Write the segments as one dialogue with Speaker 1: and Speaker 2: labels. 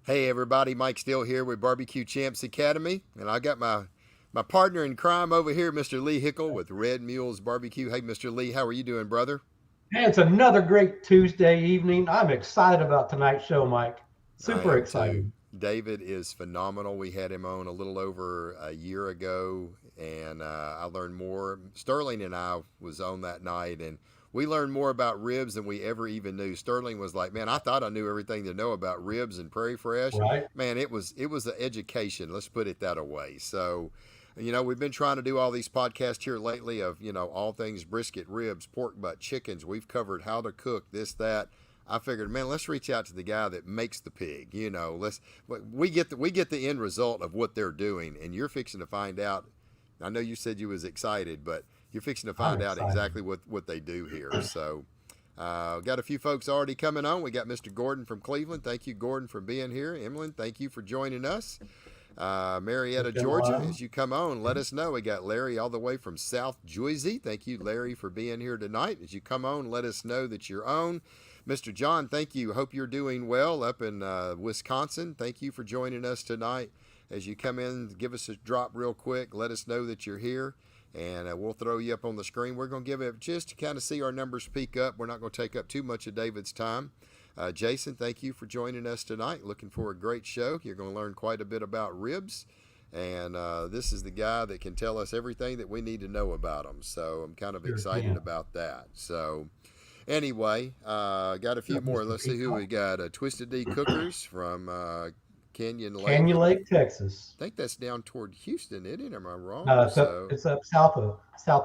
Speaker 1: Hey everybody, Mike Steele here with Barbecue Champs Academy, and I got my partner in crime over here, Mr. Lee Hickle with Red Mules Barbecue. Hey, Mr. Lee, how are you doing, brother?
Speaker 2: Hey, it's another great Tuesday evening. I'm excited about tonight's show, Mike.
Speaker 1: I
Speaker 2: Super
Speaker 1: am too.
Speaker 2: excited.
Speaker 1: David is phenomenal. We had him on a little over a year ago, and I learned more. Sterling and I was on that night, and we learned more about ribs than we ever even knew. Sterling was like, "Man, I thought I knew everything to know about ribs and Prairie Fresh."
Speaker 2: Right?
Speaker 1: Man, it was an education. Let's put it that way. So, we've been trying to do all these podcasts here lately of all things brisket, ribs, pork butt, chickens. We've covered how to cook this, that. I figured, man, let's reach out to the guy that makes the pig. Let's we get the end result of what they're doing, and you're fixing to find out. I know you said you was excited, but you're fixing to
Speaker 2: I'm
Speaker 1: find out
Speaker 2: excited.
Speaker 1: exactly what they do here. So, got a few folks already coming on. We got Mr. Gordon from Cleveland. Thank you, Gordon, for being here. Emlyn, thank you for joining us. Marietta,
Speaker 2: It's been a
Speaker 1: Georgia,
Speaker 2: while.
Speaker 1: as you come on, let us know. We got Larry all the way from South Jersey. Thank you, Larry, for being here tonight. As you come on, let us know that you're on. Mr. John, thank you. Hope you're doing well up in Wisconsin. Thank you for joining us tonight. As you come in, give us a drop real quick. Let us know that you're here, and we'll throw you up on the screen. We're going to give it just to kind of see our numbers peak up. We're not going to take up too much of David's time. Jason, thank you for joining us tonight. Looking for a great show. You're going to learn quite a bit about ribs. And this is the guy that can tell us everything that we need to know about them. So I'm kind of
Speaker 2: Sure
Speaker 1: excited
Speaker 2: can.
Speaker 1: about that. So anyway, got a few
Speaker 2: Got
Speaker 1: more.
Speaker 2: Mr.
Speaker 1: Let's see who we
Speaker 2: Peacock.
Speaker 1: got. Twisted D Cookers from Canyon Lake.
Speaker 2: Canyon Lake, Texas.
Speaker 1: I think that's down toward Houston, isn't it? Am I wrong?
Speaker 2: No, it's up.
Speaker 1: So
Speaker 2: It's up south of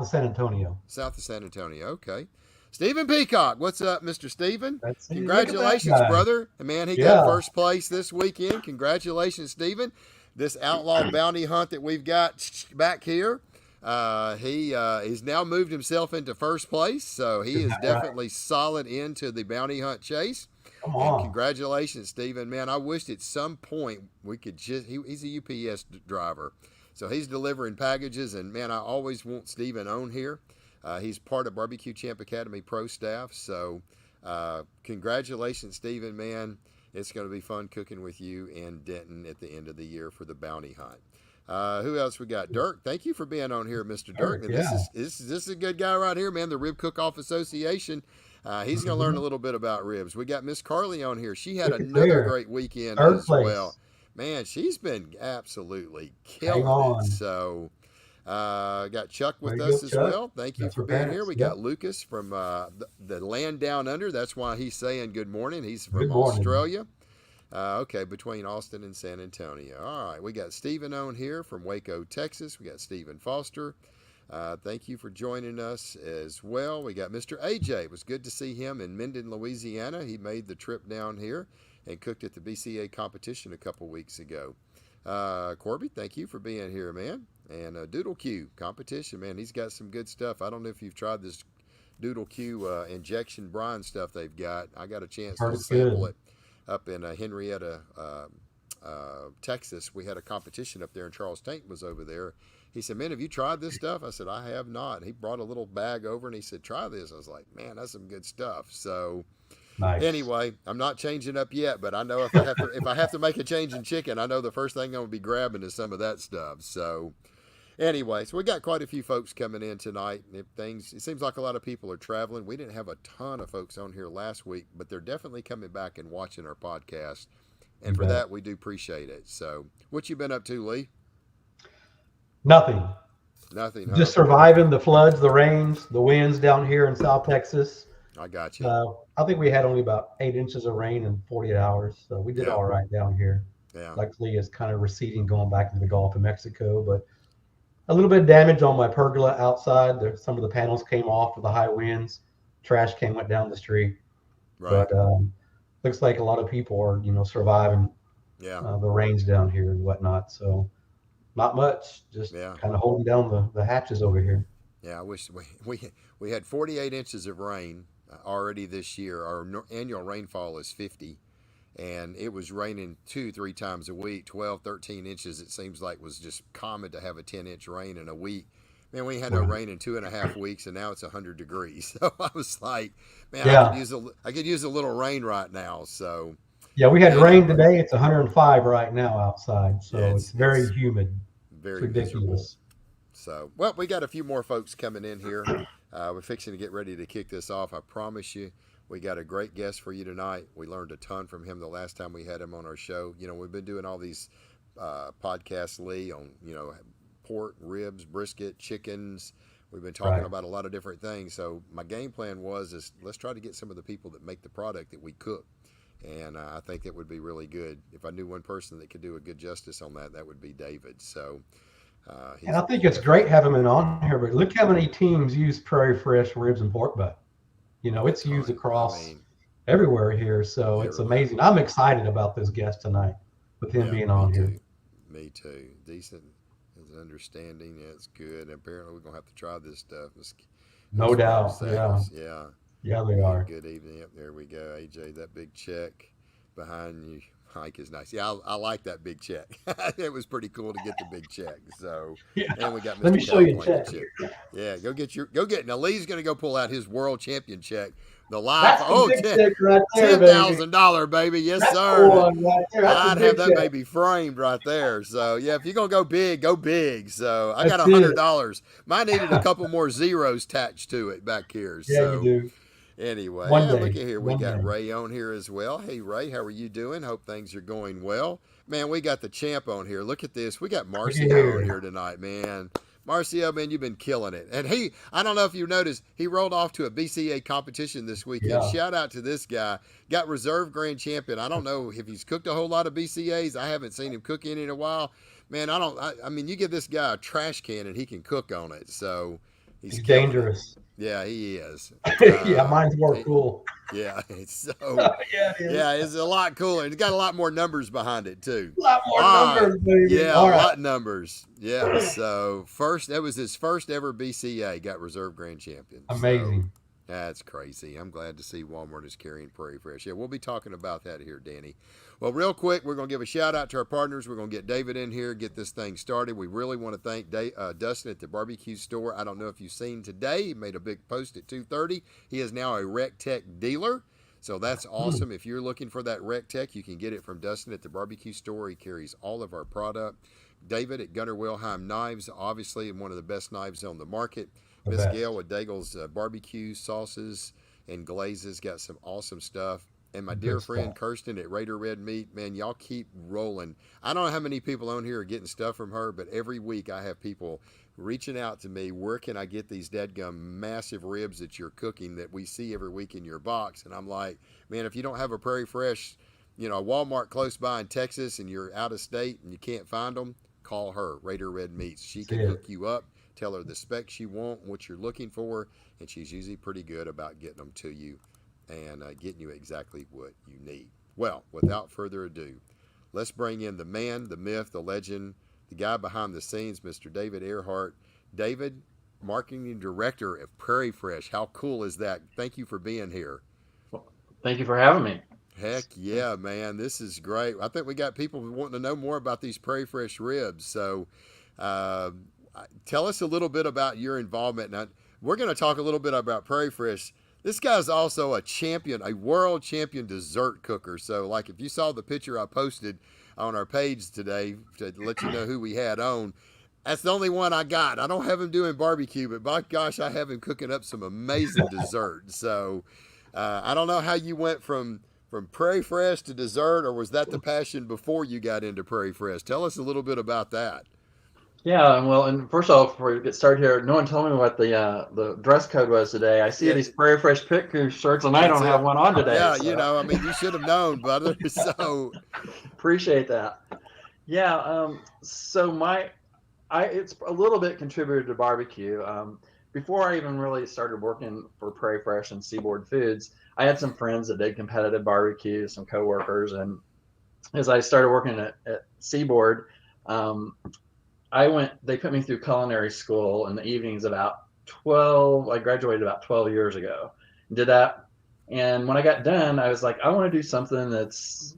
Speaker 2: San Antonio.
Speaker 1: south of San Antonio. Okay. Stephen Peacock, what's up, Mr. Stephen?
Speaker 2: Let's see. Look at that
Speaker 1: Congratulations,
Speaker 2: guy.
Speaker 1: brother. Man, he got
Speaker 2: Yeah.
Speaker 1: first place this weekend. Congratulations, Stephen. This outlaw bounty hunt that we've got back here. He's now moved himself into first place, so he
Speaker 2: Is
Speaker 1: is
Speaker 2: that right?
Speaker 1: definitely solid into the bounty hunt chase.
Speaker 2: Come
Speaker 1: And
Speaker 2: on.
Speaker 1: congratulations, Stephen. Man, I wished at some point we could he's a UPS driver. So he's delivering packages, and man, I always want Stephen on here. He's part of Barbecue Champ Academy Pro staff. So congratulations, Stephen, man. It's going to be fun cooking with you in Denton at the end of the year for the bounty hunt. Who else we got? Dirk, thank you for being on here, Mr. Dirk.
Speaker 2: Eric,
Speaker 1: And this
Speaker 2: yeah.
Speaker 1: is this is a good guy right here, man. The Rib Cook Off Association. He's going to learn a
Speaker 2: Mhm.
Speaker 1: little bit about ribs. We got Miss Carly on here. She had
Speaker 2: Look at
Speaker 1: another
Speaker 2: there.
Speaker 1: great weekend
Speaker 2: Third
Speaker 1: as well.
Speaker 2: place.
Speaker 1: Man, she's been absolutely
Speaker 2: Hang
Speaker 1: killing it.
Speaker 2: on.
Speaker 1: So, got Chuck
Speaker 2: There
Speaker 1: with
Speaker 2: you go,
Speaker 1: us as
Speaker 2: Chuck.
Speaker 1: well. Thank you
Speaker 2: That's
Speaker 1: for
Speaker 2: her
Speaker 1: being here.
Speaker 2: parents.
Speaker 1: We
Speaker 2: Yep.
Speaker 1: got Lucas from the land down under. That's why he's saying good morning. He's
Speaker 2: Good
Speaker 1: from
Speaker 2: morning.
Speaker 1: Australia. Okay, between Austin and San Antonio. All right, we got Stephen on here from Waco, Texas. We got Stephen Foster. Thank you for joining us as well. We got Mr. AJ. It was good to see him in Minden, Louisiana. He made the trip down here and cooked at the BCA competition a couple weeks ago. Corby, thank you for being here, man. And Doodle Q competition, man. He's got some good stuff. I don't know if you've tried this Doodle Q injection brine stuff they've got. I got a chance
Speaker 2: Heard
Speaker 1: to
Speaker 2: it's
Speaker 1: sample
Speaker 2: good.
Speaker 1: it up in Henrietta, Texas. We had a competition up there, and Charles Tank was over there. He said, "Man, have you tried this stuff?" I said, "I have not." He brought a little bag over, and he said, "Try this." I was like, "Man, that's some good stuff." So
Speaker 2: Nice.
Speaker 1: anyway, I'm not changing up yet, but I know if I have to make a change in chicken, I know the first thing I'm gonna be grabbing is some of that stuff. So anyway, so we got quite a few folks coming in tonight. If things, it seems like a lot of people are traveling. We didn't have a ton of folks on here last week, but they're definitely coming back and watching our podcast, and
Speaker 2: You
Speaker 1: for
Speaker 2: bet.
Speaker 1: that we do appreciate it. So, what you been up to, Lee?
Speaker 2: Nothing.
Speaker 1: Nothing, huh?
Speaker 2: Just surviving the floods, the rains, the winds down here in South Texas.
Speaker 1: I got you.
Speaker 2: I think we had only about 8 inches of rain in 48 hours, so we did
Speaker 1: Yeah,
Speaker 2: all right down here.
Speaker 1: yeah,
Speaker 2: Luckily, it's kind of receding, going back into the Gulf of Mexico, but a little bit of damage on my pergola outside. Some of the panels came off with the high winds. Trash can went down the street,
Speaker 1: right.
Speaker 2: but looks like a lot of people are, surviving
Speaker 1: Yeah,
Speaker 2: the rains down here and whatnot. So not much, just
Speaker 1: yeah,
Speaker 2: kind of holding down the hatches over here.
Speaker 1: yeah. I wish we had 48 inches of rain already this year. Our annual rainfall is 50, and it was raining 2 3 times a week, 12 13 inches. It seems like was just common to have a 10-inch rain in a week. Man, we had no
Speaker 2: Right.
Speaker 1: rain in 2.5 weeks, and now it's 100 degrees. So I was like, man,
Speaker 2: Yeah.
Speaker 1: I could use a little rain right now. So
Speaker 2: Yeah, we had rain
Speaker 1: Anyway,
Speaker 2: today. It's 105 right now outside,
Speaker 1: yeah,
Speaker 2: so it's very
Speaker 1: it's
Speaker 2: humid. It's
Speaker 1: very miserable.
Speaker 2: ridiculous.
Speaker 1: So, well, we got a few more folks coming in here. We're fixing to get ready to kick this off. I promise you, we got a great guest for you tonight. We learned a ton from him the last time we had him on our show. You know, we've been doing all these podcasts, Lee, on, you know, pork, ribs, brisket, chickens. We've been talking
Speaker 2: Right.
Speaker 1: about a lot of different things. So my game plan is let's try to get some of the people that make the product that we cook. And I think it would be really good. If I knew one person that could do a good justice on that, that would be David. So
Speaker 2: And I
Speaker 1: he
Speaker 2: think it's
Speaker 1: definitely.
Speaker 2: great having him on here, but look how many teams use Prairie Fresh ribs and pork butt.
Speaker 1: A
Speaker 2: It's used
Speaker 1: ton. I
Speaker 2: across
Speaker 1: mean,
Speaker 2: everywhere here, so it's
Speaker 1: everywhere.
Speaker 2: amazing. I'm excited about this guest tonight with him
Speaker 1: Yeah,
Speaker 2: being
Speaker 1: me
Speaker 2: on here.
Speaker 1: too. Me too. Decent is understanding. Yeah, it's good. Apparently, we're gonna have to try this stuff. This
Speaker 2: No
Speaker 1: rib
Speaker 2: doubt. Yeah.
Speaker 1: sandals. Yeah.
Speaker 2: Yeah, they
Speaker 1: Yeah.
Speaker 2: are.
Speaker 1: Good evening. Yep. There we go. AJ, that big check behind you, Mike, is nice. Yeah, I like that big check. It was pretty cool to get the big check. So,
Speaker 2: Yeah.
Speaker 1: and we got
Speaker 2: Let
Speaker 1: Mr.
Speaker 2: me show you a
Speaker 1: California
Speaker 2: check.
Speaker 1: chip. Yeah, go get. Now Lee's gonna go pull out his world champion check. The live.
Speaker 2: That's the
Speaker 1: Oh,
Speaker 2: big check right there, baby.
Speaker 1: $10,000, baby. Yes,
Speaker 2: That's the
Speaker 1: sir.
Speaker 2: one right there. That's the
Speaker 1: I'd have
Speaker 2: big
Speaker 1: that
Speaker 2: check.
Speaker 1: baby framed right there. So yeah, if you're gonna go big, go big. So I got
Speaker 2: That's
Speaker 1: $100.
Speaker 2: it.
Speaker 1: Mine needed a couple more zeros attached to it back here.
Speaker 2: Yeah, you
Speaker 1: So
Speaker 2: do.
Speaker 1: anyway,
Speaker 2: One
Speaker 1: yeah, look
Speaker 2: day.
Speaker 1: at here. We
Speaker 2: One
Speaker 1: got
Speaker 2: day.
Speaker 1: Ray on here as well. Hey Ray, how are you doing? Hope things are going well. Man, we got the champ on here. Look at this. We got
Speaker 2: Look at
Speaker 1: Marcio on
Speaker 2: here.
Speaker 1: here tonight, man. Marcio, man, you've been killing it. And I don't know if you noticed, he rolled off to a BCA competition this weekend.
Speaker 2: Yeah.
Speaker 1: Shout out to this guy. Got reserve grand champion. I don't know if he's cooked a whole lot of BCAs. I haven't seen him cook any in a while. Man, I mean, you give this guy a trash can and he can cook on it. So he's
Speaker 2: He's
Speaker 1: killing it.
Speaker 2: dangerous.
Speaker 1: Yeah, he is.
Speaker 2: Yeah, mine's more
Speaker 1: He-
Speaker 2: cool.
Speaker 1: yeah, so
Speaker 2: Yeah, it is.
Speaker 1: yeah, it's a lot cooler. It's got a lot more numbers behind it too.
Speaker 2: A lot more
Speaker 1: All right,
Speaker 2: numbers, baby.
Speaker 1: yeah, a
Speaker 2: All right.
Speaker 1: lot of numbers. Yeah, so that was his first ever BCA. Got reserve grand champion. So
Speaker 2: Amazing.
Speaker 1: that's crazy. I'm glad to see Walmart is carrying Prairie Fresh. Yeah, we'll be talking about that here, Danny. Well, real quick, we're going to give a shout out to our partners. We're going to get David in here, get this thing started. We really want to thank Dustin at the barbecue store. I don't know if you've seen today. He made a big post at 2:30. He is now a Rec Tech dealer. So that's
Speaker 2: Hmm.
Speaker 1: awesome. If you're looking for that Rec Tech, you can get it from Dustin at the barbecue store. He carries all of our product. David at Gunnar Wilhelm Knives, obviously one of the best knives on the market.
Speaker 2: The
Speaker 1: Miss Gail
Speaker 2: best.
Speaker 1: with Daigle's barbecue sauces and glazes, got some awesome stuff. And my dear
Speaker 2: Good
Speaker 1: friend
Speaker 2: stuff.
Speaker 1: Kirsten at Raider Red Meat, man, y'all keep rolling. I don't know how many people on here are getting stuff from her, but every week I have people reaching out to me. Where can I get these dadgum massive ribs that you're cooking that we see every week in your box? And I'm like, man, if you don't have a Prairie Fresh, you know, a Walmart close by in Texas and you're out of state and you can't find them, call her, Raider Red Meats. She
Speaker 2: That's
Speaker 1: can
Speaker 2: it.
Speaker 1: hook you up, tell her the specs you want, what you're looking for, and she's usually pretty good about getting them to you and getting you exactly what you need. Well, without further ado, let's bring in the man, the myth, the legend, the guy behind the scenes, Mr. David Eaheart. David, marketing director of Prairie Fresh. How cool is that? Thank you for being here.
Speaker 3: Well, thank you for having me.
Speaker 1: Heck yeah, man. This is great. I think we got people wanting to know more about these Prairie Fresh ribs. So uh, tell us a little bit about your involvement. Now, we're going to talk a little bit about Prairie Fresh. This guy's also a champion, a world champion dessert cooker. So, like, if you saw the picture I posted on our page today to let you know who we had on, that's the only one I got. I don't have him doing barbecue, but by gosh, I have him cooking up some amazing dessert. So, I don't know how you went from Prairie Fresh to dessert, or was that the passion before you got into Prairie Fresh? Tell us a little bit about that.
Speaker 3: Yeah, well, and first off, before we get started here, no one told me what the dress code was today. I see
Speaker 1: Yeah,
Speaker 3: these Prairie Fresh Pit Crew shirts, and I
Speaker 1: that's
Speaker 3: don't have
Speaker 1: it.
Speaker 3: one on today,
Speaker 1: Yeah, you
Speaker 3: so
Speaker 1: know, I mean, you should have known, brother. So,
Speaker 3: appreciate that. Yeah, so it's a little bit contributed to barbecue. Before I even really started working for Prairie Fresh and Seaboard Foods, I had some friends that did competitive barbecue, some coworkers, and as I started working at Seaboard, um, they put me through culinary school in the evenings about 12. I graduated about 12 years ago. Did that. And when I got done, I was like, I want to do something that's,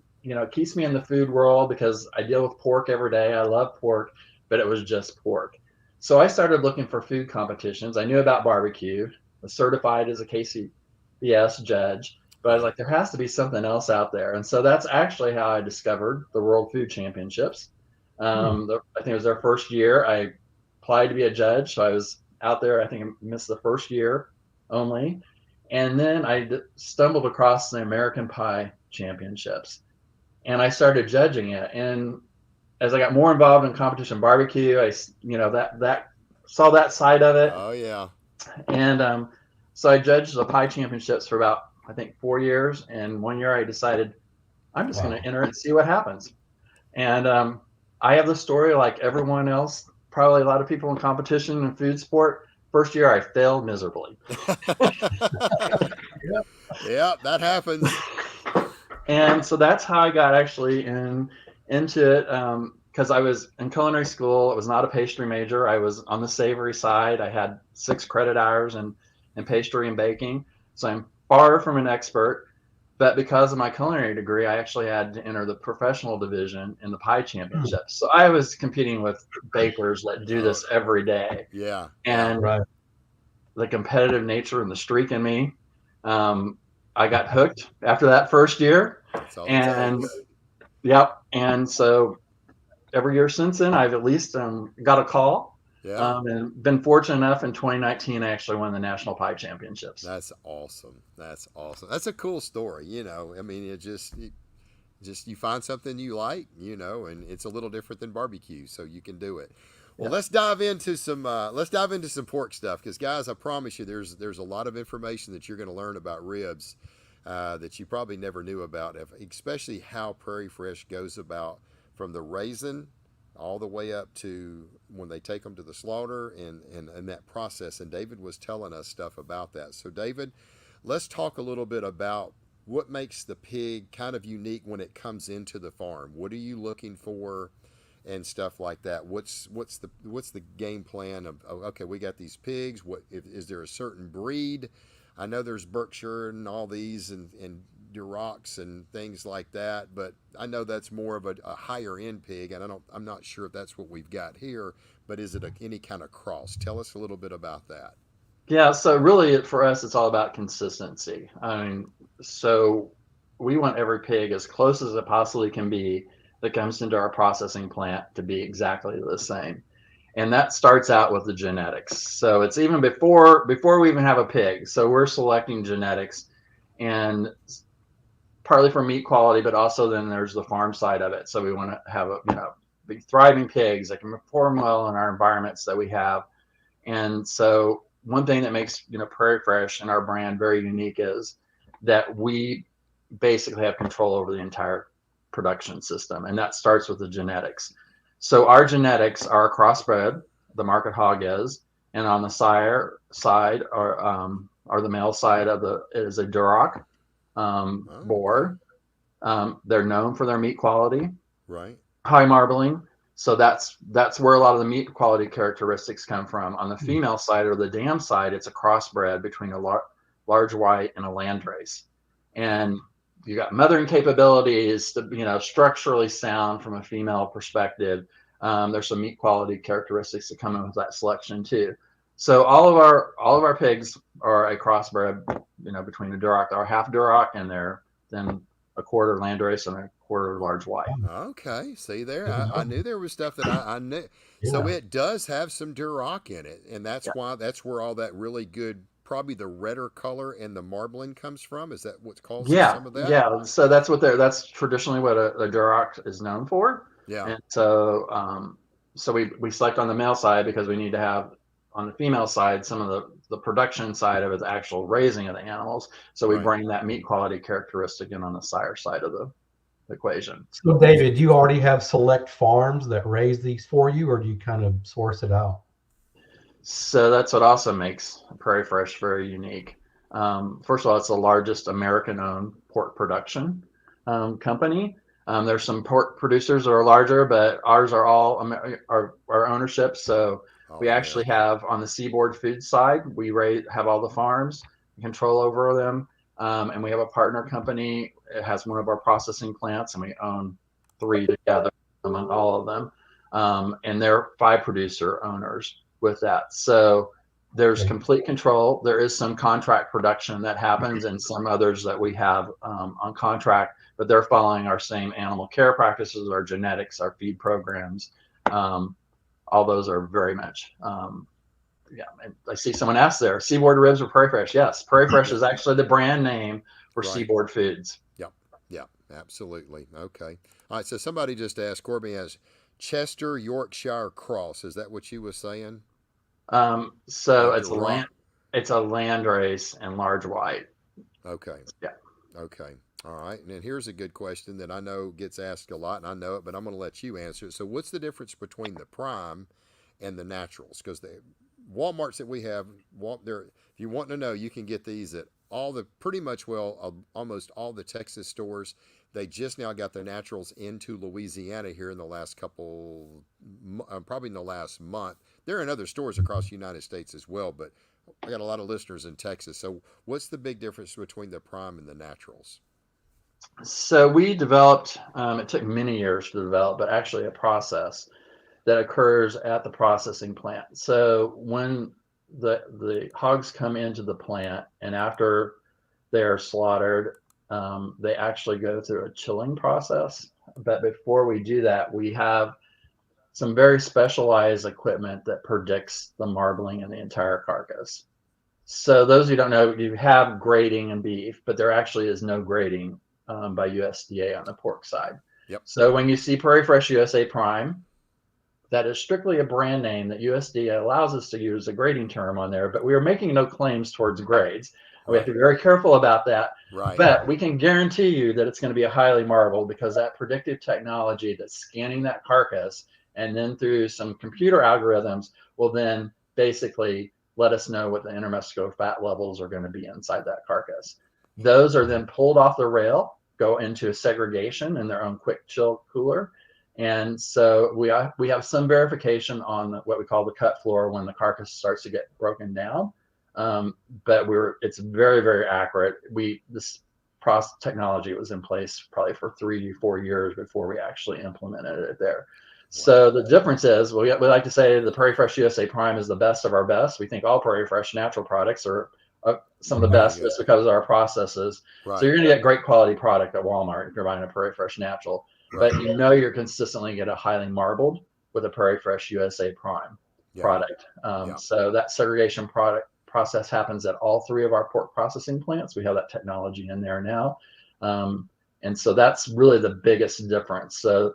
Speaker 3: keeps me in the food world because I deal with pork every day. I love pork, but it was just pork. So I started looking for food competitions. I knew about barbecue, was certified as a KCBS judge. But I was like, there has to be something else out there. And so that's actually how I discovered the World Food Championships. I think it was their first year. I applied to be a judge. So I was out there. I think I missed the first year only. And then I stumbled across the American Pie Championships and I started judging it. And as I got more involved in competition barbecue, that saw that side of it.
Speaker 1: Oh, yeah.
Speaker 3: And so I judged the pie championships for about, I think, 4 years. And one year I decided I'm just going to enter and see what happens. And I have the story like everyone else, probably a lot of people in competition and food sport. First year I failed miserably.
Speaker 1: Yeah, that happens.
Speaker 3: And so that's how I got actually into it. Because I was in culinary school. I was not a pastry major. I was on the savory side. I had 6 credit hours in pastry and baking. So I'm far from an expert. But because of my culinary degree, I actually had to enter the professional division in the pie championships. So I was competing with bakers that do this every day.
Speaker 1: Yeah.
Speaker 3: And the competitive nature and the streak in me, I got hooked after that first year.
Speaker 1: That's all
Speaker 3: And yep. And so every year since then, I've at least got a call.
Speaker 1: Yeah.
Speaker 3: And been fortunate enough in 2019, I actually won the National Pie Championships.
Speaker 1: That's awesome. That's awesome. That's a cool story. I mean, you find something you like, and it's a little different than barbecue, so you can do it. Well, let's dive into some pork stuff, because guys, I promise you, there's a lot of information that you're going to learn about ribs that you probably never knew about, especially how Prairie Fresh goes about from the raisin all the way up to when they take them to the slaughter and that process. And David was telling us stuff about that. So David, let's talk a little bit about what makes the pig kind of unique when it comes into the farm. What are you looking for and stuff like that? What's the game plan of okay, we got these pigs. Is there a certain breed? I know there's Berkshire and all these and Durocs and things like that, but I know that's more of a higher end pig, and I'm not sure if that's what we've got here. But is it any kind of cross? Tell us a little bit about that.
Speaker 3: Yeah, so really for us, it's all about consistency. I mean, so we want every pig as close as it possibly can be that comes into our processing plant to be exactly the same. And that starts out with the genetics. So it's even before we even have a pig. So we're selecting genetics, and partly for meat quality, but also then there's the farm side of it. So we want to have big thriving pigs that can perform well in our environments that we have. And so one thing that makes Prairie Fresh and our brand very unique is that we basically have control over the entire production system, and that starts with the genetics. So our genetics are crossbred, the market hog is, and on the sire side are the male side is a Duroc boar. They're known for their meat quality,
Speaker 1: right?
Speaker 3: High marbling. So that's where a lot of the meat quality characteristics come from. On the female side or the dam side, it's a crossbred between a large white and a landrace, and you got mothering capabilities to structurally sound from a female perspective. There's some meat quality characteristics that come in with that selection too. So all of our pigs are a crossbred, between a Duroc, or half Duroc, and they're then a quarter landrace and a quarter large white.
Speaker 1: Okay, see there, I knew there was stuff that I knew. Yeah. So it does have some Duroc in it, and that's where all that really good, probably the redder color and the marbling comes from. Is that what's caused some of that?
Speaker 3: Yeah. So that's traditionally what a Duroc is known for.
Speaker 1: Yeah.
Speaker 3: And so we select on the male side because we need to have on the female side some of the production side of it, the actual raising of the animals. So we bring that meat quality characteristic in on the sire side of the equation.
Speaker 2: So David, do you already have select farms that raise these for you, or do you kind of source it out?
Speaker 3: So that's what also makes Prairie Fresh very unique. First of all, it's the largest American-owned pork production company. There's some pork producers that are larger, but ours are all our ownership. So we actually have on the Seaboard Food side, we have all the farms, control over them, and we have a partner company. It has one of our processing plants, and we own 3 together among all of them. And they're 5 producer owners with that. So There's
Speaker 2: Okay.
Speaker 3: complete control. There is some contract production that happens and some others that we have on contract, but they're following our same animal care practices, our genetics, our feed programs. All those are very much, yeah. And I see someone asked there, Seaboard Ribs or Prairie Fresh? Yes, Prairie Fresh
Speaker 1: Yep.
Speaker 3: is actually the brand name for
Speaker 1: Right.
Speaker 3: Seaboard Foods.
Speaker 1: Yep. Yep. Absolutely. Okay. All right. So somebody just asked, Corbin has Chester Yorkshire Cross. Is that what you were saying?
Speaker 3: So
Speaker 1: Like the rock?
Speaker 3: it's a land race and large white.
Speaker 1: Okay.
Speaker 3: Yeah.
Speaker 1: Okay. All right. And then here's a good question that I know gets asked a lot, and I know it, but I'm going to let you answer it. So, what's the difference between the prime and the naturals? Because the Walmarts that we have, if you want to know, you can get these at all the pretty much almost all the Texas stores. They just now got their naturals into Louisiana here in the last probably in the last month. They're in other stores across the United States as well, but I got a lot of listeners in Texas. So, what's the big difference between the prime and the naturals?
Speaker 3: So we developed, it took many years to develop, but actually a process that occurs at the processing plant. So when the hogs come into the plant and after they're slaughtered, they actually go through a chilling process. But before we do that, we have some very specialized equipment that predicts the marbling in the entire carcass. So those who don't know, you have grading in beef, but there actually is no grading by USDA on the pork side.
Speaker 1: Yep.
Speaker 3: So when you see Prairie Fresh USA Prime, that is strictly a brand name that USDA allows us to use a grading term on there, but we are making no claims towards grades. We have to be very careful about that.
Speaker 1: Right.
Speaker 3: But we can guarantee you that it's going to be a highly marbled because that predictive technology that's scanning that carcass and then through some computer algorithms will then basically let us know what the intermuscular fat levels are going to be inside that carcass. Those are then pulled off the rail, go into a segregation in their own quick chill cooler. And so we have some verification on what we call the cut floor when the carcass starts to get broken down. But it's very, very accurate. This process technology was in place probably for 3-4 years before we actually implemented it there. So the difference is we like to say the Prairie Fresh USA Prime is the best of our best. We think all Prairie Fresh natural products are some of the best just because of our processes.
Speaker 1: Right.
Speaker 3: So you're going to get great quality product at Walmart if you're buying a Prairie Fresh natural.
Speaker 1: Right.
Speaker 3: But you know you're consistently get a highly marbled with a Prairie Fresh USA Prime product. So that segregation process happens at all 3 of our pork processing plants. We have that technology in there now. And so that's really the biggest difference. So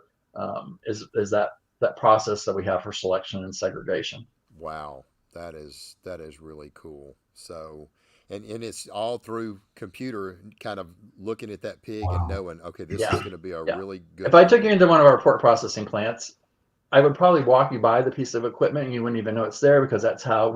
Speaker 3: is that process that we have for selection and segregation.
Speaker 1: Wow, that is really cool. So, and it's all through computer, kind of looking at that pig and knowing, okay, this is going to be a really good.
Speaker 3: If I took you into one of our pork processing plants, I would probably walk you by the piece of equipment and you wouldn't even know it's there because that's how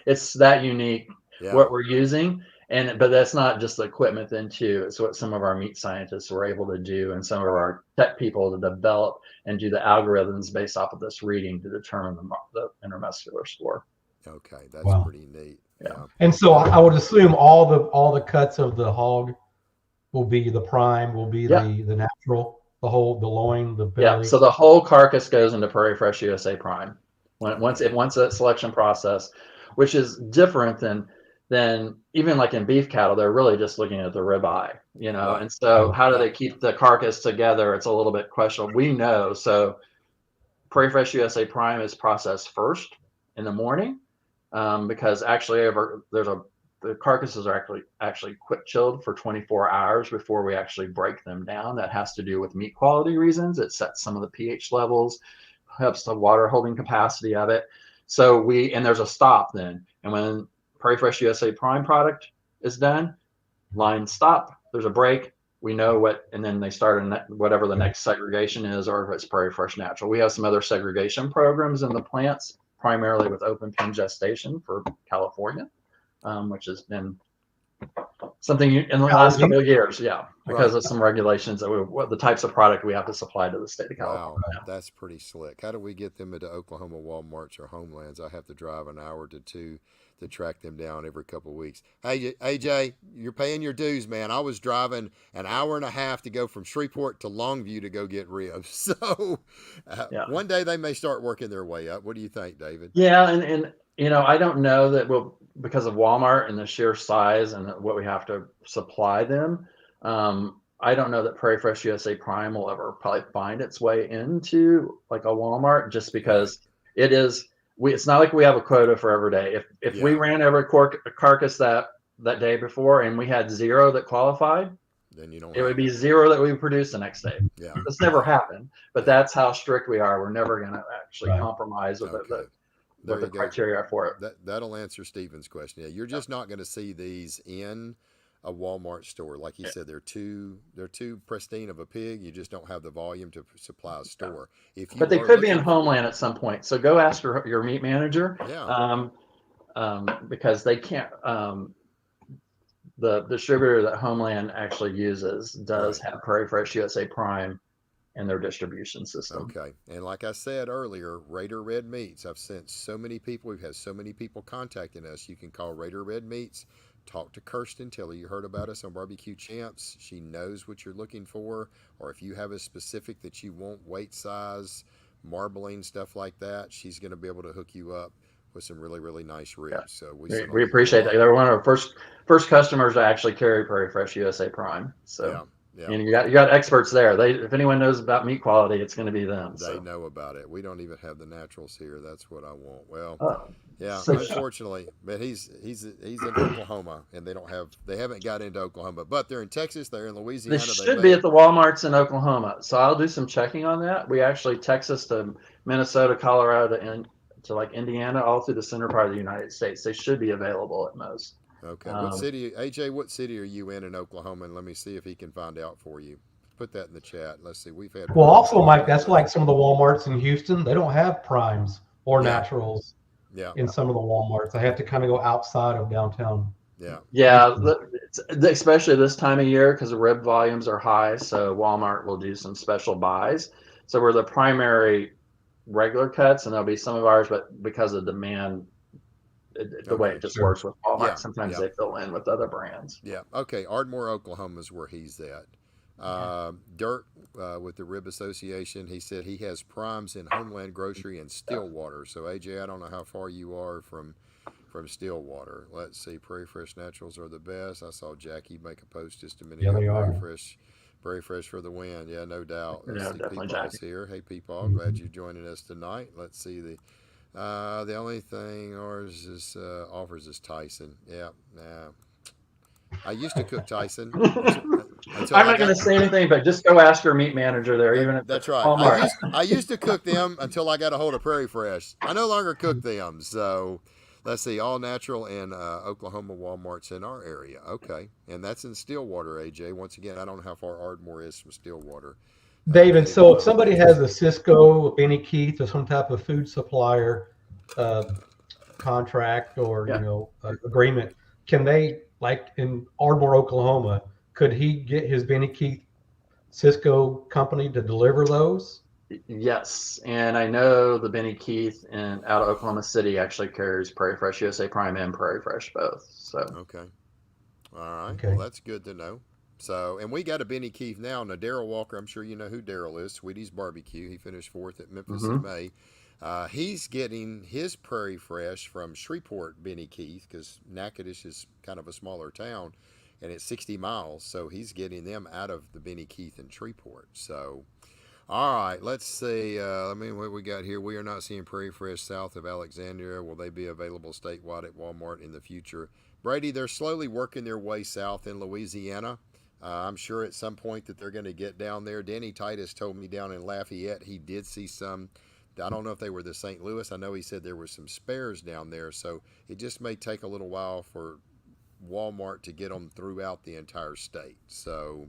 Speaker 3: it's that unique what we're using. But that's not just the equipment then too. It's what some of our meat scientists were able to do and some of our tech people to develop and do the algorithms based off of this reading to determine the intermuscular score.
Speaker 1: Okay, that's pretty neat.
Speaker 3: Yeah.
Speaker 2: And so I would assume all the cuts of the hog will be the prime, will be the natural, the loin, the belly.
Speaker 3: Yeah. So the whole carcass goes into Prairie Fresh USA Prime. Once that selection process, which is different than even like in beef cattle, they're really just looking at the ribeye,
Speaker 1: Right.
Speaker 3: And so how do they keep the carcass together? It's a little bit questionable. We know. So Prairie Fresh USA Prime is processed first in the morning because actually the carcasses are actually quick chilled for 24 hours before we actually break them down. That has to do with meat quality reasons. It sets some of the pH levels, helps the water holding capacity of it. So and there's a stop then. And when Prairie Fresh USA Prime product is done, line stop, there's a break. We know and then they start whatever the next segregation is, or if it's Prairie Fresh Natural. We have some other segregation programs in the plants, primarily with open pen gestation for California, which has been something in the last couple of years, because of some regulations that the types of product we have to supply to the state of California.
Speaker 1: Wow, that's pretty slick. How do we get them into Oklahoma Walmarts or Homelands? I have to drive an hour to 2 to track them down every couple of weeks. Hey, AJ, you're paying your dues, man. I was driving an hour and a half to go from Shreveport to Longview to go get ribs. So one day they may start working their way up. What do you think, David?
Speaker 3: Yeah, and I don't know that because of Walmart and the sheer size and what we have to supply them. I don't know that Prairie Fresh USA Prime will ever probably find its way into like a Walmart, just because it is. It's not like we have a quota for every day. If we
Speaker 1: Yeah.
Speaker 3: ran every carcass that day before and we had zero that qualified,
Speaker 1: Then you don't
Speaker 3: it would
Speaker 1: have
Speaker 3: be
Speaker 1: it.
Speaker 3: zero that we produce the next day.
Speaker 1: Yeah.
Speaker 3: That's never happened, but
Speaker 1: Yeah.
Speaker 3: that's how strict we are. We're never going to actually
Speaker 2: Right.
Speaker 3: compromise with
Speaker 1: Okay. There
Speaker 3: what the
Speaker 1: you go.
Speaker 3: criteria are for it.
Speaker 1: That'll answer Stephen's question. Yeah, you're just not going to see these in a Walmart store. Like you
Speaker 3: Yeah.
Speaker 1: said, they're too pristine of a pig. You just don't have the volume to supply a store. If
Speaker 3: But
Speaker 1: you
Speaker 3: they
Speaker 1: are
Speaker 3: could be in
Speaker 1: looking,
Speaker 3: Homeland at some point. So go ask your meat manager,
Speaker 1: yeah,
Speaker 3: because they can't. The distributor that Homeland actually uses does
Speaker 1: right.
Speaker 3: have Prairie Fresh USA Prime in their distribution system.
Speaker 1: Okay. And like I said earlier, Raider Red Meats. I've sent so many people. We've had so many people contacting us. You can call Raider Red Meats. Talk to Kirsten. Tell her you heard about us on Barbecue Champs. She knows what you're looking for. Or if you have a specific that you want, weight size, marbling, stuff like that, she's going to be able to hook you up with some really, really nice ribs.
Speaker 3: Yeah.
Speaker 1: So
Speaker 3: We appreciate that. They're one of our first customers to actually carry Prairie Fresh USA Prime. So.
Speaker 1: Yeah. Yeah.
Speaker 3: And you got experts there. If anyone knows about meat quality, it's going to be them.
Speaker 1: They know about it. We don't even have the naturals here. That's what I want. Well,
Speaker 3: Oh,
Speaker 1: yeah,
Speaker 3: so
Speaker 1: unfortunately, but he's in Oklahoma, and they haven't got into Oklahoma, but they're in Texas, they're in Louisiana.
Speaker 3: this should be at the Walmarts in Oklahoma. So I'll do some checking on that. We actually Texas to Minnesota, Colorado, and to like Indiana, all through the center part of the United States. They should be available at most.
Speaker 1: Okay, what city, AJ? What city are you in Oklahoma? And let me see if he can find out for you. Put that in the chat. Let's see. We've had
Speaker 2: Well, also, Mike, that's like some of the Walmarts in Houston. They don't have primes or
Speaker 1: Yeah.
Speaker 2: naturals
Speaker 1: Yeah,
Speaker 2: in some of the Walmarts. I have to kind of go outside of downtown.
Speaker 1: yeah,
Speaker 3: Yeah, especially this time of year because the rib volumes are high. So Walmart will do some special buys. So we're the primary regular cuts, and there'll be some of ours, but because of demand, the way it just
Speaker 2: Sure.
Speaker 3: works with Walmart,
Speaker 1: Yeah,
Speaker 3: sometimes
Speaker 1: yeah.
Speaker 3: they fill in with other brands.
Speaker 1: yeah. Okay, Ardmore, Oklahoma is where he's at. Dirt with the Rib Association. He said he has primes in Homeland Grocery and Stillwater. So AJ, I don't know how far you are from Stillwater. Let's see. Prairie Fresh Naturals are the best. I saw Jackie make a post just a minute
Speaker 2: Yeah,
Speaker 1: ago.
Speaker 2: they are.
Speaker 1: Prairie Fresh for the win. Yeah, no doubt. Let's
Speaker 3: Yeah,
Speaker 1: see.
Speaker 3: definitely,
Speaker 1: Peepaw's
Speaker 3: Jackie.
Speaker 1: here. Hey, Peepaw, glad you're joining us tonight. Let's see the only thing ours is offers is Tyson. Yeah, nah. I used to cook Tyson. Until
Speaker 3: I'm
Speaker 1: I
Speaker 3: not going
Speaker 1: got,
Speaker 3: to say anything, but just go ask your meat manager there, even if
Speaker 1: that's
Speaker 3: it's
Speaker 1: right.
Speaker 3: Walmart.
Speaker 1: I used to cook them until I got a hold of Prairie Fresh. I no longer cook them. So let's see, all natural in Oklahoma Walmart's in our area. Okay, and that's in Stillwater, AJ. Once again, I don't know how far Ardmore is from Stillwater.
Speaker 2: David, so if somebody has a Cisco, Benny Keith, or some type of food supplier contract or agreement, can they, like in Ardmore, Oklahoma, could he get his Benny Keith Cisco company to deliver those?
Speaker 3: Yes, and I know the Benny Keith out of Oklahoma City actually carries Prairie Fresh USA Prime and Prairie Fresh both. So
Speaker 1: okay, all right.
Speaker 2: Okay.
Speaker 1: Well, that's good to know. So, and we got a Benny Keith now. Now, Daryl Walker, I'm sure you know who Daryl is. Sweetie's Barbecue. He finished 4th at Memphis in May. He's getting his Prairie Fresh from Shreveport, Benny Keith, because Natchitoches is kind of a smaller town, and it's 60 miles. So he's getting them out of the Benny Keith in Shreveport. So, all right, let's see. What we got here. We are not seeing Prairie Fresh south of Alexandria. Will they be available statewide at Walmart in the future? Brady, they're slowly working their way south in Louisiana. I'm sure at some point that they're going to get down there. Danny Titus told me down in Lafayette he did see some. I don't know if they were the St. Louis. I know he said there were some spares down there. So it just may take a little while for Walmart to get them throughout the entire state. So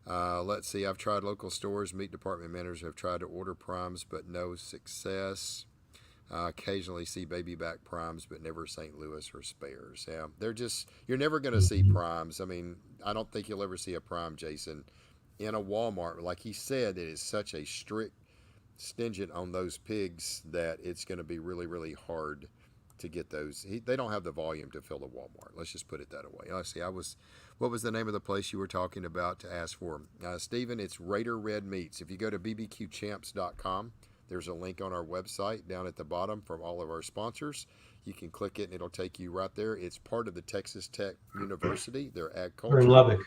Speaker 1: let's see. I've tried local stores. Meat department managers have tried to order primes, but no success. Occasionally see baby back primes, but never St. Louis or spares. Yeah, you're never going to see primes. I mean, I don't think you'll ever see a prime, Jason, in a Walmart. Like he said, it is such a stringent on those pigs that it's going to be really, really hard to get those. They don't have the volume to fill a Walmart. Let's just put it that way. Let's see. What was the name of the place you were talking about to ask for? Stephen, it's Raider Red Meats. If you go to bbqchamps.com, There's a link on our website down at the bottom from all of our sponsors. You can click it and it'll take you right there. It's part of the Texas Tech University, their
Speaker 2: We're in
Speaker 1: agriculture,
Speaker 2: Lubbock.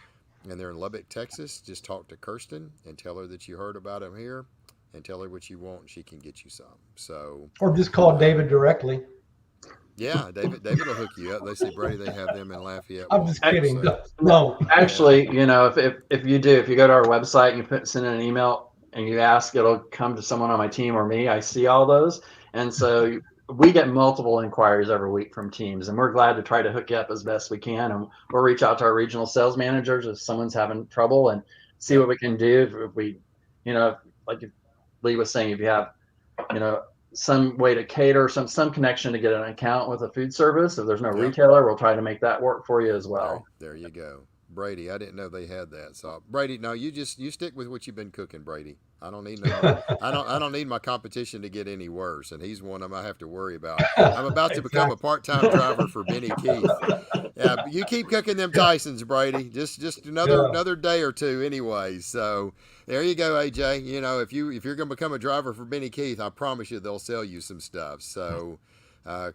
Speaker 1: and they're in Lubbock, Texas. Just talk to Kirsten and tell her that you heard about them here, and tell her what you want, and she can get you some. So,
Speaker 2: Or just call David directly.
Speaker 1: yeah, David will hook you up. They say, Brady, they have them in Lafayette.
Speaker 2: I'm just kidding.
Speaker 1: So,
Speaker 2: No.
Speaker 3: Actually, you know, if you go to our website and you send in an email and you ask, it'll come to someone on my team or me. I see all those, and so we get multiple inquiries every week from teams, and we're glad to try to hook you up as best we can. And we'll reach out to our regional sales managers if someone's having trouble and see what we can do. If we, you know, like Lee was saying, if you have, you know, some way to cater, some connection to get an account with a food service. If there's no retailer, we'll try to make that work for you as well.
Speaker 1: There you go. Brady, I didn't know they had that. So Brady, no, you stick with what you've been cooking, Brady. I don't need no I don't need my competition to get any worse, and he's one of them I have to worry about. I'm about to become a part-time driver for Benny Keith. Yeah, you keep cooking them Tysons, Brady. Just another day or two anyway. So there you go, AJ. You know, if you're gonna become a driver for Benny Keith, I promise you they'll sell you some stuff. So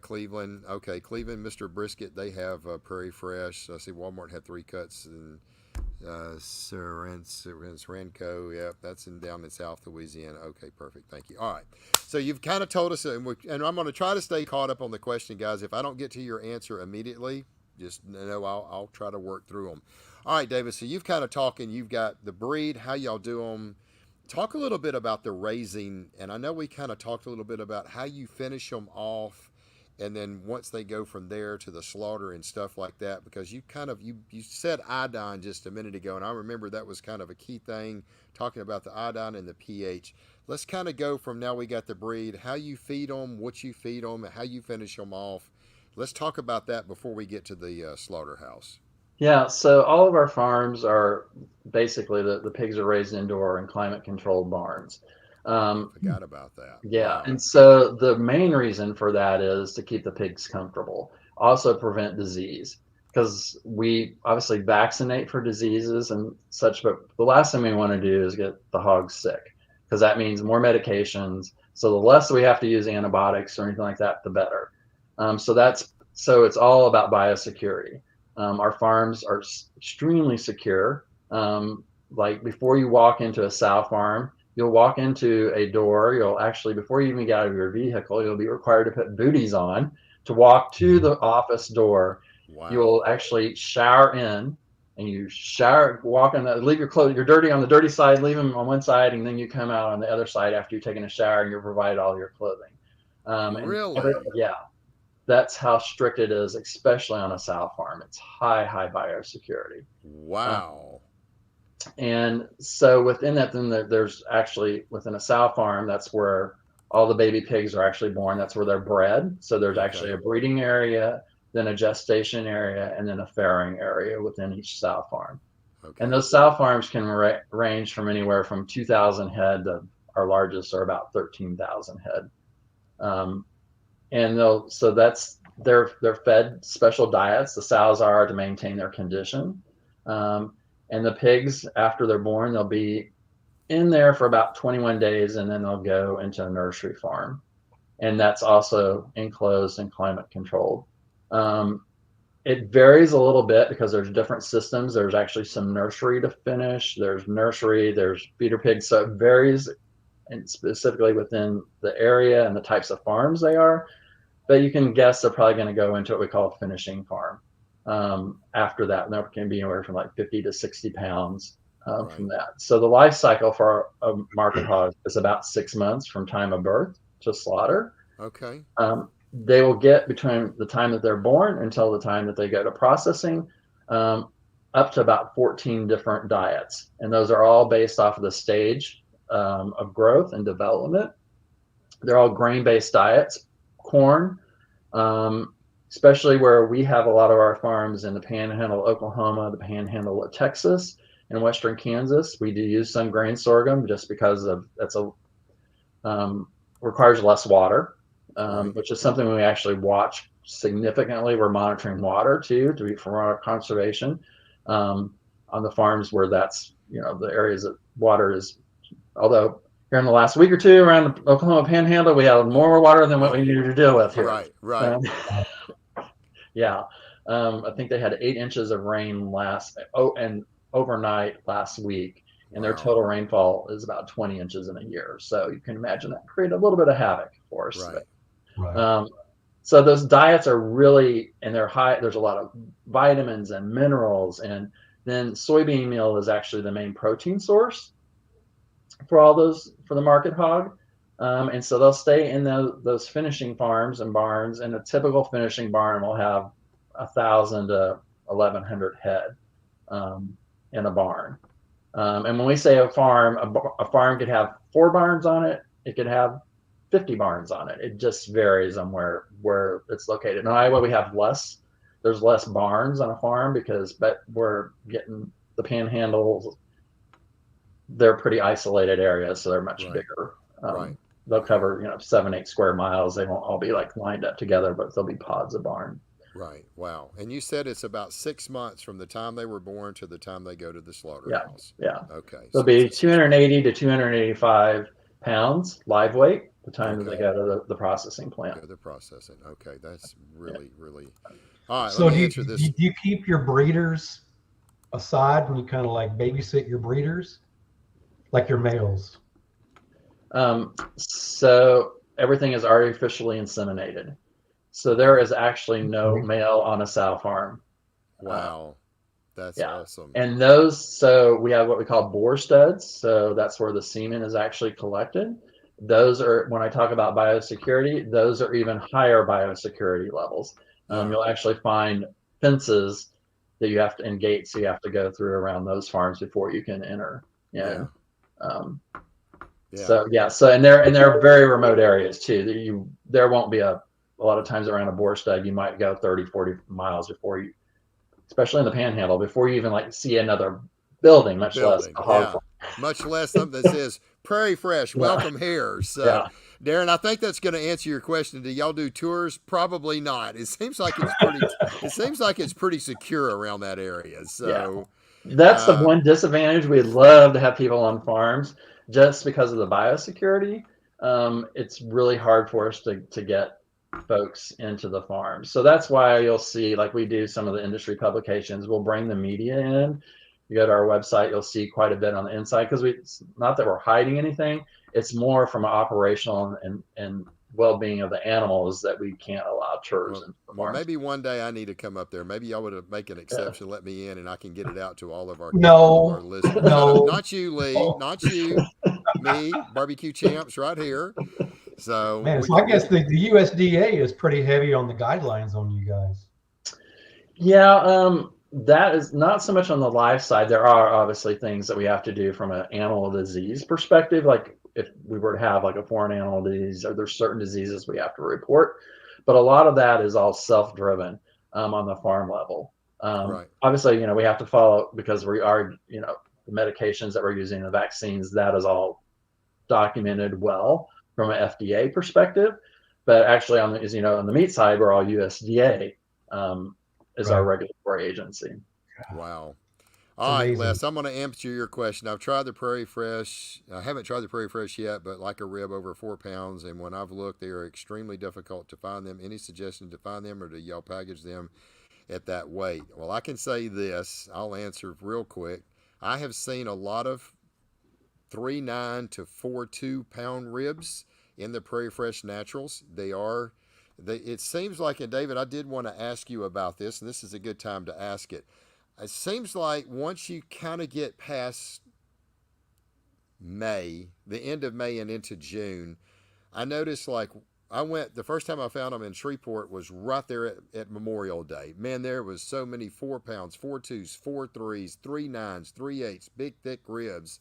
Speaker 1: Cleveland, Mr. Brisket, they have Prairie Fresh. I see Walmart had 3 cuts, and Renco, yep, that's down in South Louisiana. Okay, perfect, thank you. All right, so you've kind of told us, and I'm going to try to stay caught up on the question, guys. If I don't get to your answer immediately, just know I'll try to work through them. All right, David, so you've kind of talking, you've got the breed, how y'all do them. Talk a little bit about the raising, and I know we kind of talked a little bit about how you finish them off, and then once they go from there to the slaughter and stuff like that, because you said iodine just a minute ago, and I remember that was kind of a key thing, talking about the iodine and the pH. Let's kind of go from now we got the breed, how you feed them, what you feed them, how you finish them off. Let's talk about that before we get to the slaughterhouse.
Speaker 3: Yeah, so all of our farms are basically the pigs are raised indoor in climate controlled barns.
Speaker 1: Forgot about that.
Speaker 3: Yeah,
Speaker 1: Wow.
Speaker 3: and so the main reason for that is to keep the pigs comfortable, also prevent disease, because we obviously vaccinate for diseases and such, but the last thing we want to do is get the hogs sick, because that means more medications. So the less we have to use antibiotics or anything like that, the better. So it's all about biosecurity. Our farms are extremely secure. Like before you walk into a sow farm, you'll walk into a door. You'll actually, before you even get out of your vehicle, you'll be required to put booties on to walk to the office door.
Speaker 1: Wow.
Speaker 3: You'll actually shower in, and you shower, walk in, leave your clothes. You're dirty on the dirty side, leave them on one side, and then you come out on the other side after you've taken a shower, and you're provided all your clothing.
Speaker 1: Really?
Speaker 3: Yeah. That's how strict it is, especially on a sow farm. It's high biosecurity.
Speaker 1: Wow.
Speaker 3: And so within that, then there's actually within a sow farm, that's where all the baby pigs are actually born. That's where they're bred. So there's actually a breeding area, then a gestation area, and then a farrowing area within each sow farm. Okay. And those sow farms can range from anywhere from 2,000 head to our largest are about 13,000 head. They're fed special diets. The sows are to maintain their condition. And the pigs, after they're born, they'll be in there for about 21 days, and then they'll go into a nursery farm. And that's also enclosed and climate controlled. It varies a little bit because there's different systems. There's actually some nursery to finish. There's nursery, there's feeder pigs. So it varies, and specifically within the area and the types of farms they are. But you can guess they're probably going to go into what we call a finishing farm. After that, and there can be anywhere from like 50 to 60 pounds from that. So the life cycle for a market hog is about 6 months from time of birth to slaughter.
Speaker 1: Okay.
Speaker 3: They will get between the time that they're born until the time that they go to processing, up to about 14 different diets. And those are all based off of the stage of growth and development. They're all grain-based diets, corn, especially where we have a lot of our farms in the panhandle of Oklahoma, the panhandle of Texas, and western Kansas. We do use some grain sorghum just because requires less water, which is something we actually watch significantly. We're monitoring water too, for our conservation on the farms where that's, the areas that water is, although here in the last week or two around the Oklahoma Panhandle, we had more water than what we needed to deal with here.
Speaker 1: Right.
Speaker 3: Yeah. I think they had 8 inches of rain and overnight last week, and their
Speaker 1: Wow.
Speaker 3: total rainfall is about 20 inches in a year. So you can imagine that created a little bit of havoc for us.
Speaker 1: Right.
Speaker 2: Right.
Speaker 3: So those diets are really, and they're high. There's a lot of vitamins and minerals, and then soybean meal is actually the main protein source for the market hog. And so they'll stay in those finishing farms and barns, and a typical finishing barn will have 1,000 to 1,100 head in a barn. And when we say a farm, a farm could have 4 barns on it. It could have 50 barns on it. It just varies on where it's located. In Iowa, we have there's less barns on a farm but we're getting the panhandles. They're pretty isolated areas, so they're much bigger.
Speaker 1: Right.
Speaker 3: They'll cover 7-8 square miles. They won't all be like lined up together, but they'll be pods of barn.
Speaker 1: Right. Wow. And you said it's about 6 months from the time they were born to the time they go to the slaughterhouse.
Speaker 3: Yeah.
Speaker 1: Okay.
Speaker 3: They'll be 280 to 285 pounds live weight the time that they go to the processing plant.
Speaker 1: Go to the processing. Okay. That's really. All right.
Speaker 2: So
Speaker 1: let me answer this.
Speaker 2: do you keep your breeders aside when you kind of like babysit your breeders, like your males?
Speaker 3: So everything is artificially inseminated. So there is actually no male on a sow farm.
Speaker 1: Wow. That's awesome.
Speaker 3: And so we have what we call bore studs. So that's where the semen is actually collected. Those are, when I talk about biosecurity, those are even higher biosecurity levels. You'll actually find fences that you have to, and gates you have to go through around those farms before you can enter. So and they're very remote areas too. There won't be a lot of times around a boar stud, you might go 30, 40 miles before you, especially in the Panhandle, before you even like see another building, much less a hog farm.
Speaker 1: Much less something that says Prairie Fresh, welcome here. So, Darren, I think that's going to answer your question. Do y'all do tours? Probably not. It seems like it's pretty secure around that area. So
Speaker 3: that's the one disadvantage. We'd love to have people on farms just because of the biosecurity. It's really hard for us to get folks into the farm. So that's why you'll see, like we do some of the industry publications, we'll bring the media in. You go to our website, you'll see quite a bit on the inside, because it's not that we're hiding anything. It's more from an operational and well-being of the animals that we can't allow tours.
Speaker 1: Well, maybe one day I need to come up there. Maybe y'all would make an exception, let me in, and I can get it out to all of our listeners.
Speaker 2: No,
Speaker 1: not you, Lee. Not you. Me, barbecue champs, right here. So,
Speaker 2: so I guess the USDA is pretty heavy on the guidelines on you guys.
Speaker 3: Yeah, that is not so much on the live side. There are obviously things that we have to do from an animal disease perspective, like if we were to have like a foreign animal disease, or there's certain diseases we have to report. But a lot of that is all self-driven on the farm level. Obviously, we have to follow, because we are, the medications that we're using, the vaccines, that is all documented well from an FDA perspective. But actually on the meat side, we're all USDA is our regulatory agency.
Speaker 1: Wow. All right, Les, I'm going to answer your question. I've tried the Prairie Fresh. I haven't tried the Prairie Fresh yet, but like a rib over 4 pounds. And when I've looked, they are extremely difficult to find them. Any suggestion to find them, or do y'all package them at that weight? Well, I can say this. I'll answer real quick. I have seen a lot of 3.9 to 4.2 pound ribs in the Prairie Fresh Naturals. It seems like, and David, I did want to ask you about this, and this is a good time to ask it. It seems like once you kind of get past May, the end of May and into June, I noticed like the first time I found them in Shreveport was right there at Memorial Day. Man, there was so many 4 pounds, 4.2s, 4.3s, 3.9s, 3.8s, big, thick ribs.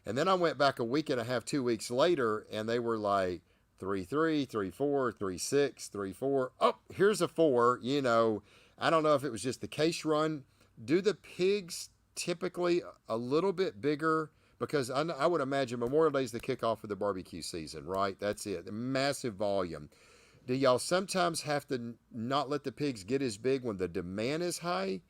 Speaker 1: And then I went back a week and a half, 2 weeks later, and they were like 3.3, 3.4, 3.6, 3.4. Oh, here's a 4. I don't know if it was just the case run. Do the pigs typically a little bit bigger? Because I would imagine Memorial Day is the kickoff of the barbecue season, right? That's it. Massive volume. Do y'all sometimes have to not let the pigs get as big when the demand is high?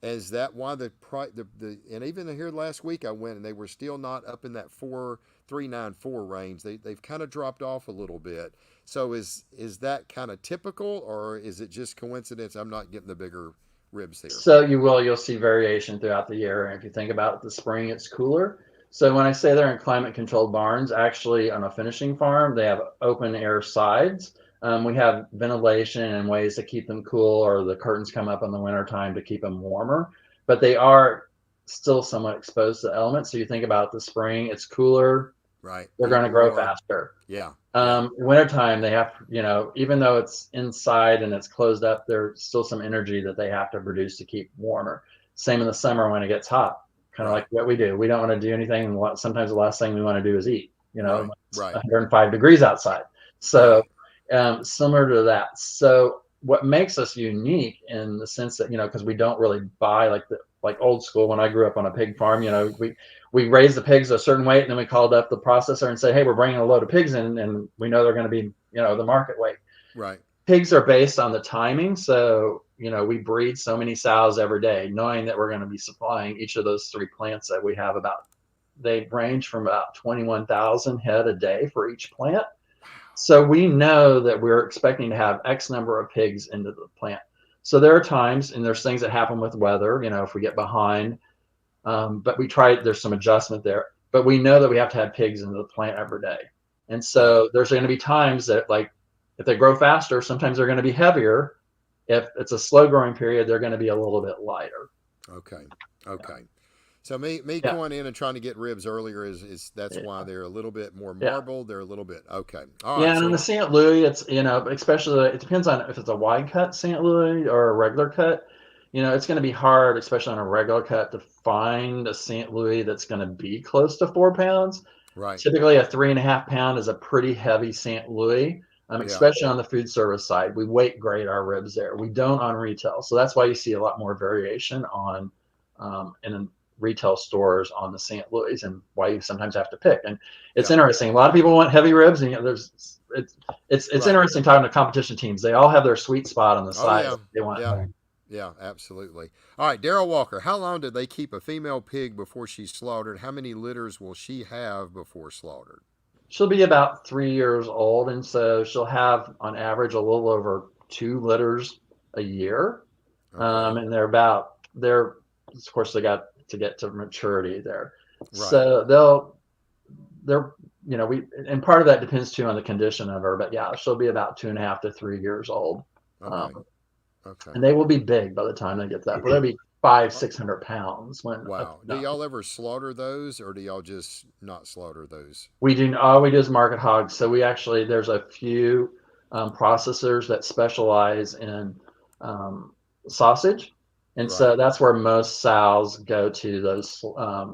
Speaker 1: Is that why the price the and even here last week I went and they were still not up in that 4394 range. They've kind of dropped off a little bit. So is that kind of typical, or is it just coincidence I'm not getting the bigger ribs here?
Speaker 3: So you'll see variation throughout the year. And if you think about it, the spring, it's cooler. So when I say they're in climate controlled barns, actually on a finishing farm, they have open air sides. We have ventilation and ways to keep them cool, or the curtains come up in the wintertime to keep them warmer. But they are still somewhat exposed to elements. So you think about the spring, it's cooler,
Speaker 1: Right.
Speaker 3: they're
Speaker 1: Heat
Speaker 3: going to grow
Speaker 1: more.
Speaker 3: faster.
Speaker 1: Yeah. Yeah.
Speaker 3: Wintertime, they have, even though it's inside and it's closed up, there's still some energy that they have to produce to keep warmer. Same in the summer when it gets hot, kind of
Speaker 1: Right.
Speaker 3: like what we do. We don't want to do anything. Sometimes the last thing we want to do is eat,
Speaker 1: Right.
Speaker 3: it's
Speaker 1: Right.
Speaker 3: 105 degrees outside. So
Speaker 1: Right.
Speaker 3: similar to that. So what makes us unique in the sense that, because we don't really buy like old school. When I grew up on a pig farm, we raised the pigs a certain weight, and then we called up the processor and said, hey, we're bringing a load of pigs in, and we know they're going to be, the market weight.
Speaker 1: Right.
Speaker 3: Pigs are based on the timing. So, we breed so many sows every day, knowing that we're going to be supplying each of those 3 plants that we have they range from about 21,000 head a day for each plant. So we know that we're expecting to have X number of pigs into the plant. So there are times, and there's things that happen with weather, if we get behind, but there's some adjustment there, but we know that we have to have pigs into the plant every day. And so there's going to be times that, like, if they grow faster, sometimes they're going to be heavier. If it's a slow growing period, they're going to be a little bit lighter.
Speaker 1: Okay. Okay. So me
Speaker 3: Yeah.
Speaker 1: going in and trying to get ribs earlier is that's
Speaker 3: Yeah.
Speaker 1: why they're a little bit more
Speaker 3: Yeah.
Speaker 1: marbled. They're a little bit okay. All
Speaker 3: Yeah,
Speaker 1: right.
Speaker 3: and in the St. Louis, it's, especially, it depends on if it's a wide cut St. Louis or a regular cut. It's going to be hard, especially on a regular cut, to find a St. Louis that's going to be close to 4 pounds.
Speaker 1: Right.
Speaker 3: Typically, a 3.5 pound is a pretty heavy St. Louis,
Speaker 1: Yeah.
Speaker 3: especially on the food service side. We weight grade our ribs there. We don't on retail, so that's why you see a lot more variation on in retail stores on the St. Louis, and why you sometimes have to pick. And it's
Speaker 1: Yeah.
Speaker 3: interesting. A lot of people want heavy ribs, and it's
Speaker 1: Right.
Speaker 3: interesting talking to competition teams. They all have their sweet spot on the
Speaker 1: Oh
Speaker 3: size
Speaker 1: yeah.
Speaker 3: they want.
Speaker 1: Yeah. Yeah, absolutely. All right, Daryl Walker, how long did they keep a female pig before she's slaughtered? How many litters will she have before slaughtered?
Speaker 3: She'll be about 3 years old, and so she'll have on average a little over 2 litters a year.
Speaker 1: Okay.
Speaker 3: And of course, they got to get to maturity there.
Speaker 1: Right.
Speaker 3: So and part of that depends too on the condition of her, but yeah, she'll be about 2.5 to 3 years old.
Speaker 1: Okay. Okay.
Speaker 3: And they will be big by the time they get to that. But they'll be 500-600 pounds when.
Speaker 1: Wow. Do y'all ever slaughter those, or do y'all just not slaughter those?
Speaker 3: We do. All we do is market hogs. So there's a few processors that specialize in sausage. And
Speaker 1: Right.
Speaker 3: so that's where most sows go to, those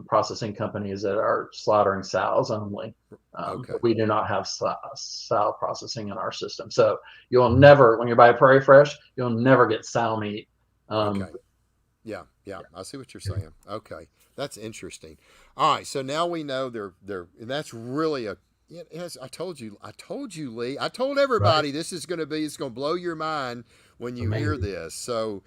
Speaker 3: processing companies that are slaughtering sows only.
Speaker 1: Okay.
Speaker 3: But we do not have sow processing in our system. So you'll never, when you buy Prairie Fresh, you'll never get sow meat.
Speaker 1: Okay. Yeah. I see what you're saying. Okay. That's interesting. All right. So now we know they're and that's really yes, I told you, Lee. I told everybody this is going to it's going to blow your mind when you hear this. So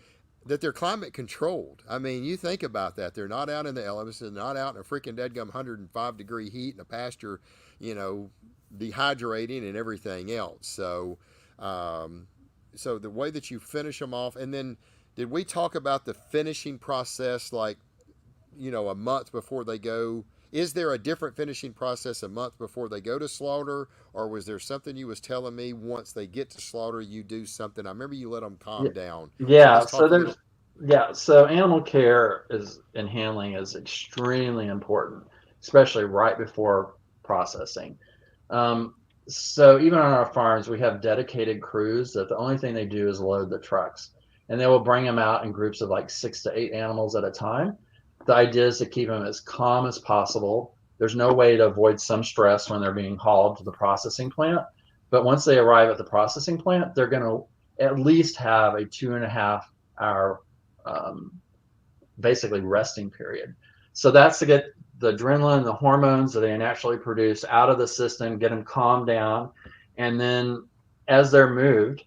Speaker 1: that they're climate controlled. I mean, you think about that. They're not out in the elements. They're not out in a freaking deadgum 105-degree heat in a pasture, dehydrating and everything else. So, so the way that you finish them off, and then did we talk about the finishing process, like, a month before they go? Is there a different finishing process a month before they go to slaughter, or was there something you was telling me once they get to slaughter, you do something? I remember you let them calm down.
Speaker 3: Yeah. So animal care and handling is extremely important, especially right before processing. So even on our farms, we have dedicated crews that the only thing they do is load the trucks, and they will bring them out in groups of like 6 to 8 animals at a time. The idea is to keep them as calm as possible. There's no way to avoid some stress when they're being hauled to the processing plant. But once they arrive at the processing plant, they're going to at least have a 2.5-hour basically resting period. So that's to get the adrenaline, the hormones that they naturally produce out of the system, get them calmed down. And then as they're moved,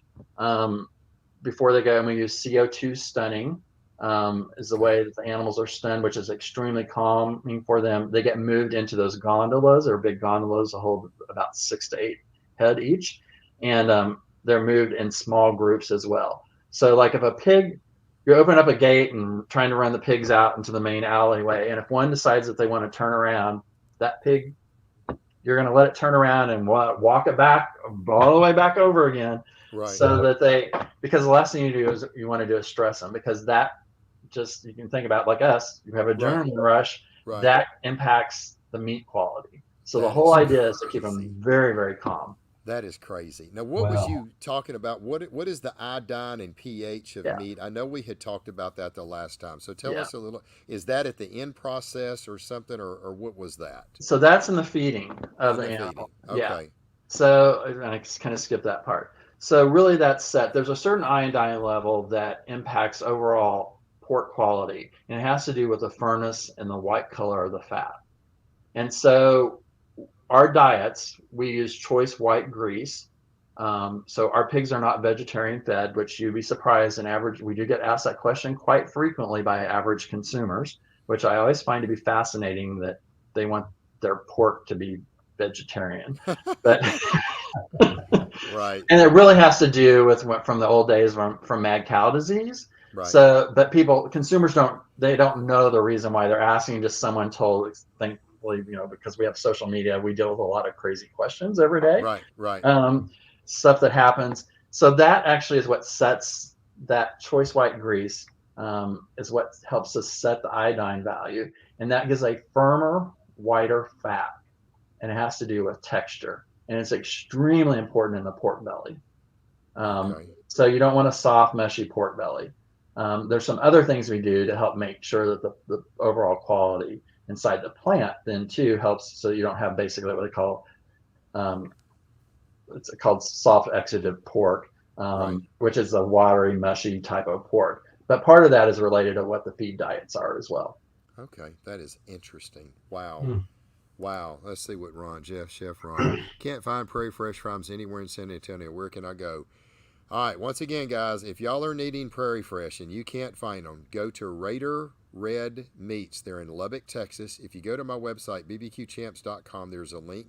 Speaker 3: before they go, and we use CO2 stunning. is the way that the animals are stunned, which is extremely calming for them. They get moved into those gondolas, or big gondolas that hold about 6 to 8 head each, and they're moved in small groups as well. So like if a pig, you open up a gate and trying to run the pigs out into the main alleyway, and if one decides that they want to turn around, that pig, you're going to let it turn around and walk it back all the way back over again.
Speaker 1: Right.
Speaker 3: So that because the last thing you do is you want to do is stress them, because that, just, you can think about like us, you have a adrenaline rush,
Speaker 1: Right.
Speaker 3: that impacts the meat quality. So the
Speaker 1: That
Speaker 3: whole
Speaker 1: is
Speaker 3: idea is to keep
Speaker 1: crazy.
Speaker 3: them very, very calm.
Speaker 1: That is crazy. Now, what was
Speaker 2: Wow.
Speaker 1: you talking about? What is the iodine and pH of
Speaker 3: Yeah.
Speaker 1: meat? I know we had talked about that the last time. So tell
Speaker 3: Yeah.
Speaker 1: us a little. Is that at the end process or something, or what was that?
Speaker 3: So that's in the feeding of
Speaker 1: In
Speaker 3: the
Speaker 1: the
Speaker 3: animal.
Speaker 1: feeding.
Speaker 3: Yeah.
Speaker 1: Okay.
Speaker 3: So I kind of skipped that part. So really that's set. There's a certain iodine level that impacts overall pork quality, and it has to do with the firmness and the white color of the fat. And so our diets, we use choice white grease. So our pigs are not vegetarian fed, which you'd be surprised. In average, we do get asked that question quite frequently by average consumers, which I always find to be fascinating, that they want their pork to be vegetarian. But
Speaker 1: Right.
Speaker 3: and it really has to do with what, from the old days, from mad cow disease.
Speaker 1: Right.
Speaker 3: So, but consumers don't know the reason why they're asking. Just someone told, thankfully, because we have social media, we deal with a lot of crazy questions every day.
Speaker 1: Right. Right.
Speaker 3: Stuff that happens. So that actually is what sets that choice white grease, is what helps us set the iodine value, and that gives a firmer, whiter fat, and it has to do with texture, and it's extremely important in the pork belly.
Speaker 1: Okay.
Speaker 3: So you don't want a soft, mushy pork belly. There's some other things we do to help make sure that the overall quality inside the plant then too helps, so you don't have basically what they call, it's called soft exudate pork,
Speaker 1: Right.
Speaker 3: which is a watery, mushy type of pork. But part of that is related to what the feed diets are as well.
Speaker 1: Okay. That is interesting. Wow.
Speaker 2: Hmm.
Speaker 1: Wow. Let's see what Chef Ron. Can't find Prairie Fresh farms anywhere in San Antonio. Where can I go? All right. Once again, guys, if y'all are needing Prairie Fresh and you can't find them, go to Raider Red Meats. They're in Lubbock, Texas. If you go to my website, bbqchamps.com, there's a link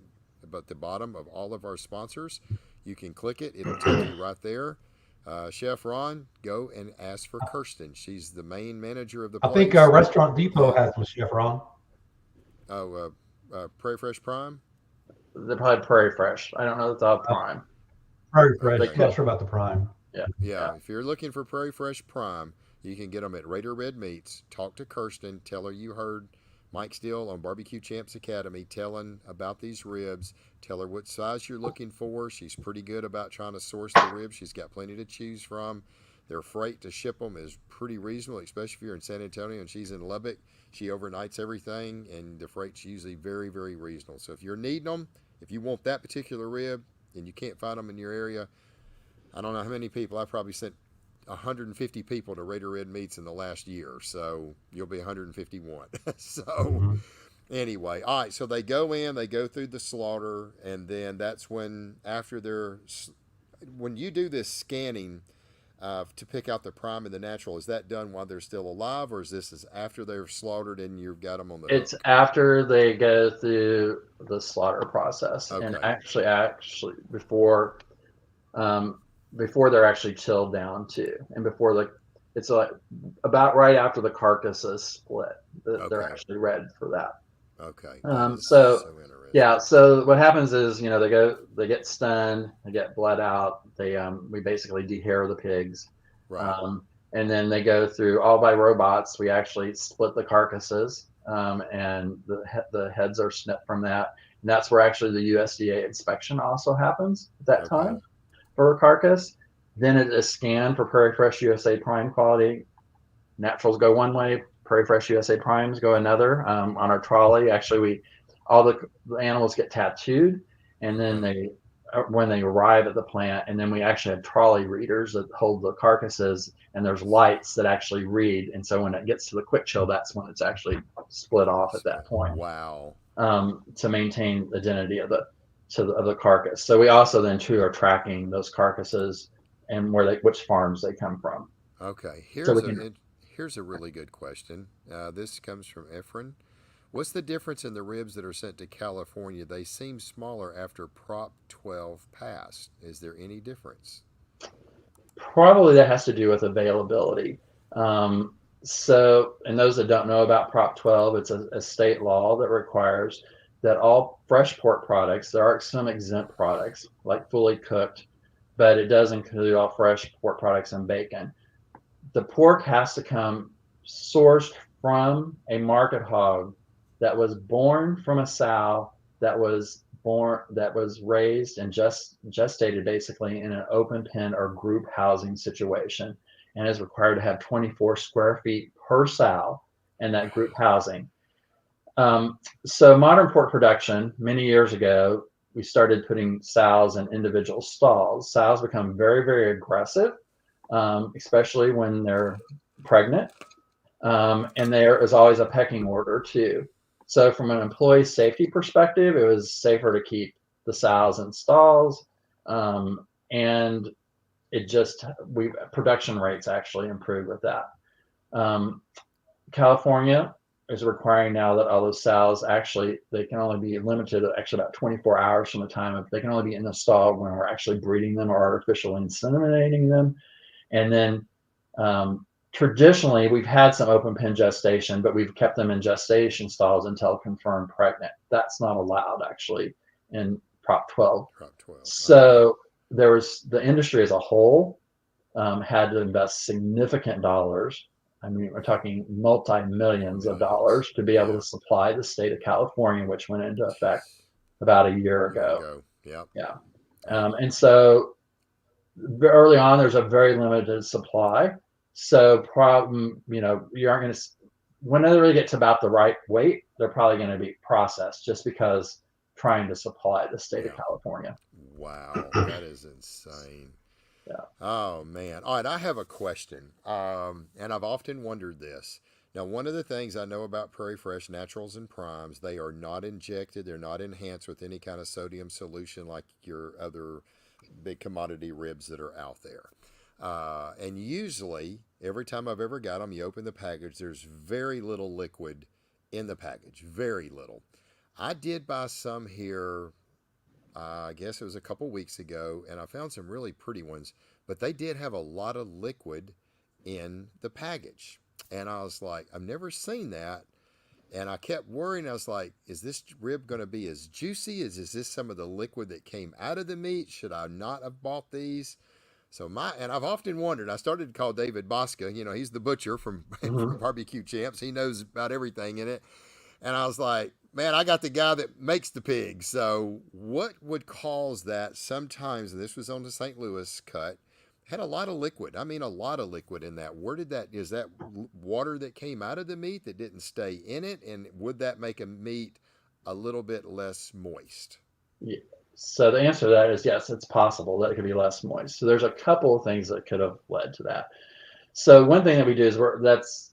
Speaker 1: at the bottom of all of our sponsors. You can click it. It'll take you right there. Chef Ron, go and ask for Kirsten. She's the main manager of the
Speaker 2: I
Speaker 1: place.
Speaker 2: think Restaurant Depot has some, Chef Ron.
Speaker 1: Oh, Prairie Fresh Prime?
Speaker 3: They're probably Prairie Fresh. I don't know if they'll have Prime.
Speaker 2: Prairie Fresh.
Speaker 1: Okay.
Speaker 2: Not sure about the Prime.
Speaker 1: Yeah, if you're looking for Prairie Fresh Prime, you can get them at Raider Red Meats. Talk to Kirsten. Tell her you heard Mike Steele on Barbecue Champs Academy telling about these ribs. Tell her what size you're looking for. She's pretty good about trying to source the ribs. She's got plenty to choose from. Their freight to ship them is pretty reasonable, especially if you're in San Antonio and she's in Lubbock. She overnights everything, and the freight's usually very, very reasonable. So if you're needing them, if you want that particular rib and you can't find them in your area, I don't know how many people. I probably sent 150 people to Raider Red Meats in the last year, so you'll be 151. So anyway, all right, so they go in, they go through the slaughter, and then that's when, when you do this scanning to pick out the prime and the natural, is that done while they're still alive, or is this after they're slaughtered and you've got them on the
Speaker 3: It's
Speaker 1: hook?
Speaker 3: after they go through the slaughter process, and
Speaker 1: Okay.
Speaker 3: actually before they're actually chilled down too, and it's like about right after the carcass is split, that they're
Speaker 1: Okay.
Speaker 3: actually ready for that.
Speaker 1: Okay.
Speaker 3: So
Speaker 1: interesting.
Speaker 3: yeah, so what happens is, they get stunned, they get bled out, we basically dehair the pigs,
Speaker 1: Right.
Speaker 3: and then they go through, all by robots. We actually split the carcasses, and the heads are snipped from that, and that's where actually the USDA inspection also happens at that
Speaker 1: Okay.
Speaker 3: time for a carcass. Then it is scanned for Prairie Fresh USA Prime quality. Naturals go one way, Prairie Fresh USA Primes go another. On our trolley, actually, all the animals get tattooed, and then when they arrive at the plant, and then we actually have trolley readers that hold the carcasses, and there's lights that actually read. And so when it gets to the quick chill, that's when it's actually split off at that point.
Speaker 1: Wow.
Speaker 3: To maintain the identity of the carcass. So we also then too are tracking those carcasses and which farms they come from.
Speaker 1: Okay.
Speaker 3: So
Speaker 1: Here's a really good question. This comes from Efren. What's the difference in the ribs that are sent to California? They seem smaller after Prop 12 passed. Is there any difference?
Speaker 3: Probably that has to do with availability. And those that don't know about Prop 12, it's a state law that requires that all fresh pork products, there are some exempt products like fully cooked, but it does include all fresh pork products and bacon. The pork has to come sourced from a market hog that was born from a sow that was raised and gestated basically in an open pen or group housing situation, and is required to have 24 square feet per sow in that group housing. So modern pork production, many years ago, we started putting sows in individual stalls. Sows become very, very aggressive, especially when they're pregnant. And there is always a pecking order too. So from an employee safety perspective, it was safer to keep the sows in stalls. And production rates actually improved with that. California is requiring now that all those sows they can only be limited actually about 24 hours from the time of they can only be in the stall when we're actually breeding them or artificially inseminating them. And then traditionally we've had some open pen gestation, but we've kept them in gestation stalls until confirmed pregnant. That's not allowed actually in Prop 12.
Speaker 1: Prop 12.
Speaker 3: So there was the industry as a whole had to invest significant dollars. I mean, we're talking multi-millions of dollars to be able to supply the state of California, which went into effect about a year ago.
Speaker 1: Yeah.
Speaker 3: And so early on, there's a very limited supply. So you aren't going to, when they really get to about the right weight, they're probably going to be processed just because trying to supply the state of California.
Speaker 1: Wow, that is insane.
Speaker 3: Yeah.
Speaker 1: Oh man. All right, I have a question. And I've often wondered this. Now, one of the things I know about Prairie Fresh Naturals and Primes, they are not injected, they're not enhanced with any kind of sodium solution like your other big commodity ribs that are out there. And usually, every time I've ever got them, you open the package, there's very little liquid in the package, very little. I did buy some here, I guess it was a couple weeks ago, and I found some really pretty ones, but they did have a lot of liquid in the package. And I was like, I've never seen that. And I kept worrying. I was like, is this rib going to be as juicy? Is this some of the liquid that came out of the meat? Should I not have bought these? And I've often wondered, I started to call David Bosca, he's the butcher from, from Barbecue Champs. He knows about everything in it. And I was like, man, I got the guy that makes the pig. So what would cause that sometimes, and this was on the St. Louis cut, had a lot of liquid. I mean, a lot of liquid in that. Is that water that came out of the meat that didn't stay in it? And would that make a meat a little bit less moist?
Speaker 3: Yeah. So the answer to that is yes, it's possible that it could be less moist. So there's a couple of things that could have led to that. So one thing that we do is that's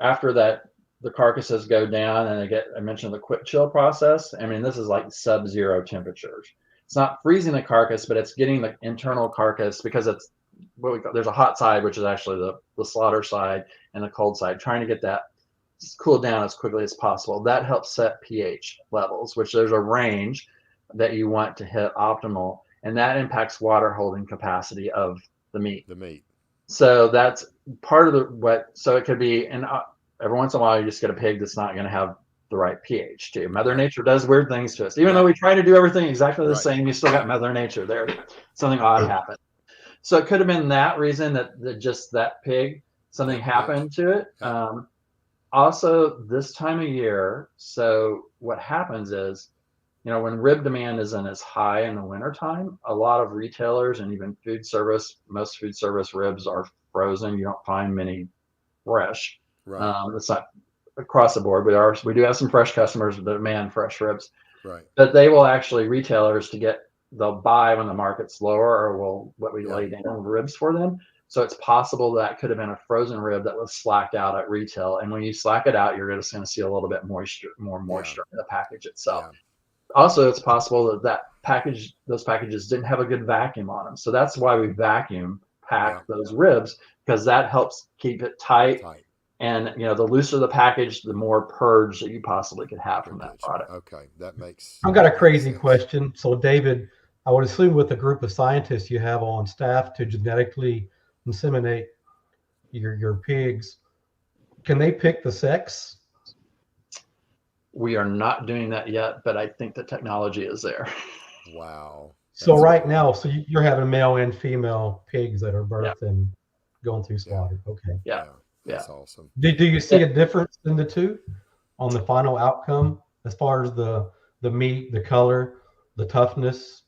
Speaker 3: after that, the carcasses go down and I mentioned the quick chill process. I mean, this is like sub-zero temperatures. It's not freezing the carcass, but it's getting the internal carcass because it's there's a hot side, which is actually the slaughter side, and the cold side, trying to get that cooled down as quickly as possible. That helps set pH levels, which there's a range that you want to hit optimal, and that impacts water holding capacity of the meat. So that's part of so it could be, and every once in a while you just get a pig that's not going to have the right pH too. Mother Nature does weird things to us. Even though we try to do everything exactly the same, you still got Mother Nature there. Something odd happened. So it could have been that reason that just that pig, something happened to it. Also, this time of year, so what happens is, when rib demand isn't as high in the wintertime, a lot of retailers and even most food service ribs are frozen. You don't find many fresh. It's not across the board. We do have some fresh customers that demand fresh ribs. But they will actually, retailers they'll buy when the market's lower, or we lay down ribs for them. So it's possible that could have been a frozen rib that was slacked out at retail. And when you slack it out, you're just going to see a little bit more moisture in the package itself. Also, it's possible that those packages didn't have a good vacuum on them. So that's why we vacuum pack those ribs, because that helps keep it tight. And the looser the package, the more purge that you possibly could have from that product.
Speaker 1: Okay, that makes.
Speaker 2: I've got a crazy question. So, David, I would assume with the group of scientists you have on staff to genetically inseminate your pigs, can they pick the sex?
Speaker 3: We are not doing that yet, but I think the technology is there.
Speaker 1: Wow.
Speaker 2: So right now, you're having male and female pigs that are birthed and going through slaughter. Okay.
Speaker 3: Yeah.
Speaker 1: That's awesome.
Speaker 2: Do you see a difference in the two on the final outcome as far as the meat, the color, the toughness?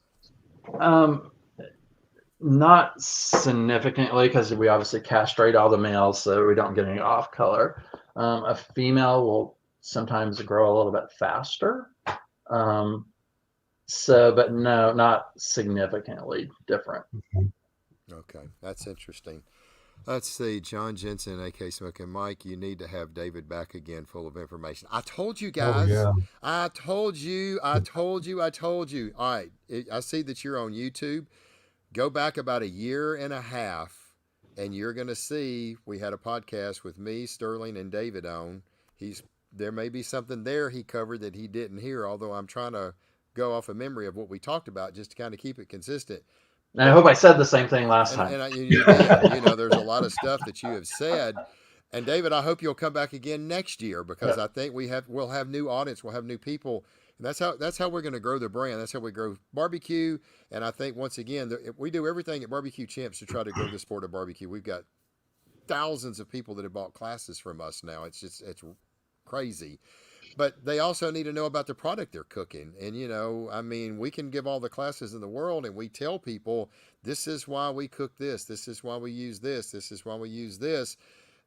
Speaker 3: Not significantly, because we obviously castrate all the males so we don't get any off color. A female will sometimes grow a little bit faster. But no, not significantly different.
Speaker 1: Okay, that's interesting. Let's see, John Jensen, AK Smoking Mike, you need to have David back again full of information. I told you guys.
Speaker 2: Oh, yeah.
Speaker 1: I told you. All right, I see that you're on YouTube. Go back about a year and a half, and you're going to see we had a podcast with me, Sterling, and David on. There may be something there he covered that he didn't hear, although I'm trying to go off a memory of what we talked about just to kind of keep it consistent.
Speaker 3: And I hope I said the same thing last time.
Speaker 1: And you did. There's a lot of stuff that you have said. And David, I hope you'll come back again next year, because I think we'll have new audience, we'll have new people, and that's how we're going to grow the brand. That's how we grow barbecue. And I think once again, we do everything at Barbecue Champs to try to grow the sport of barbecue. We've got thousands of people that have bought classes from us now. It's crazy. But they also need to know about the product they're cooking. And, we can give all the classes in the world, and we tell people, this is why we cook this. This is why we use this. This is why we use this.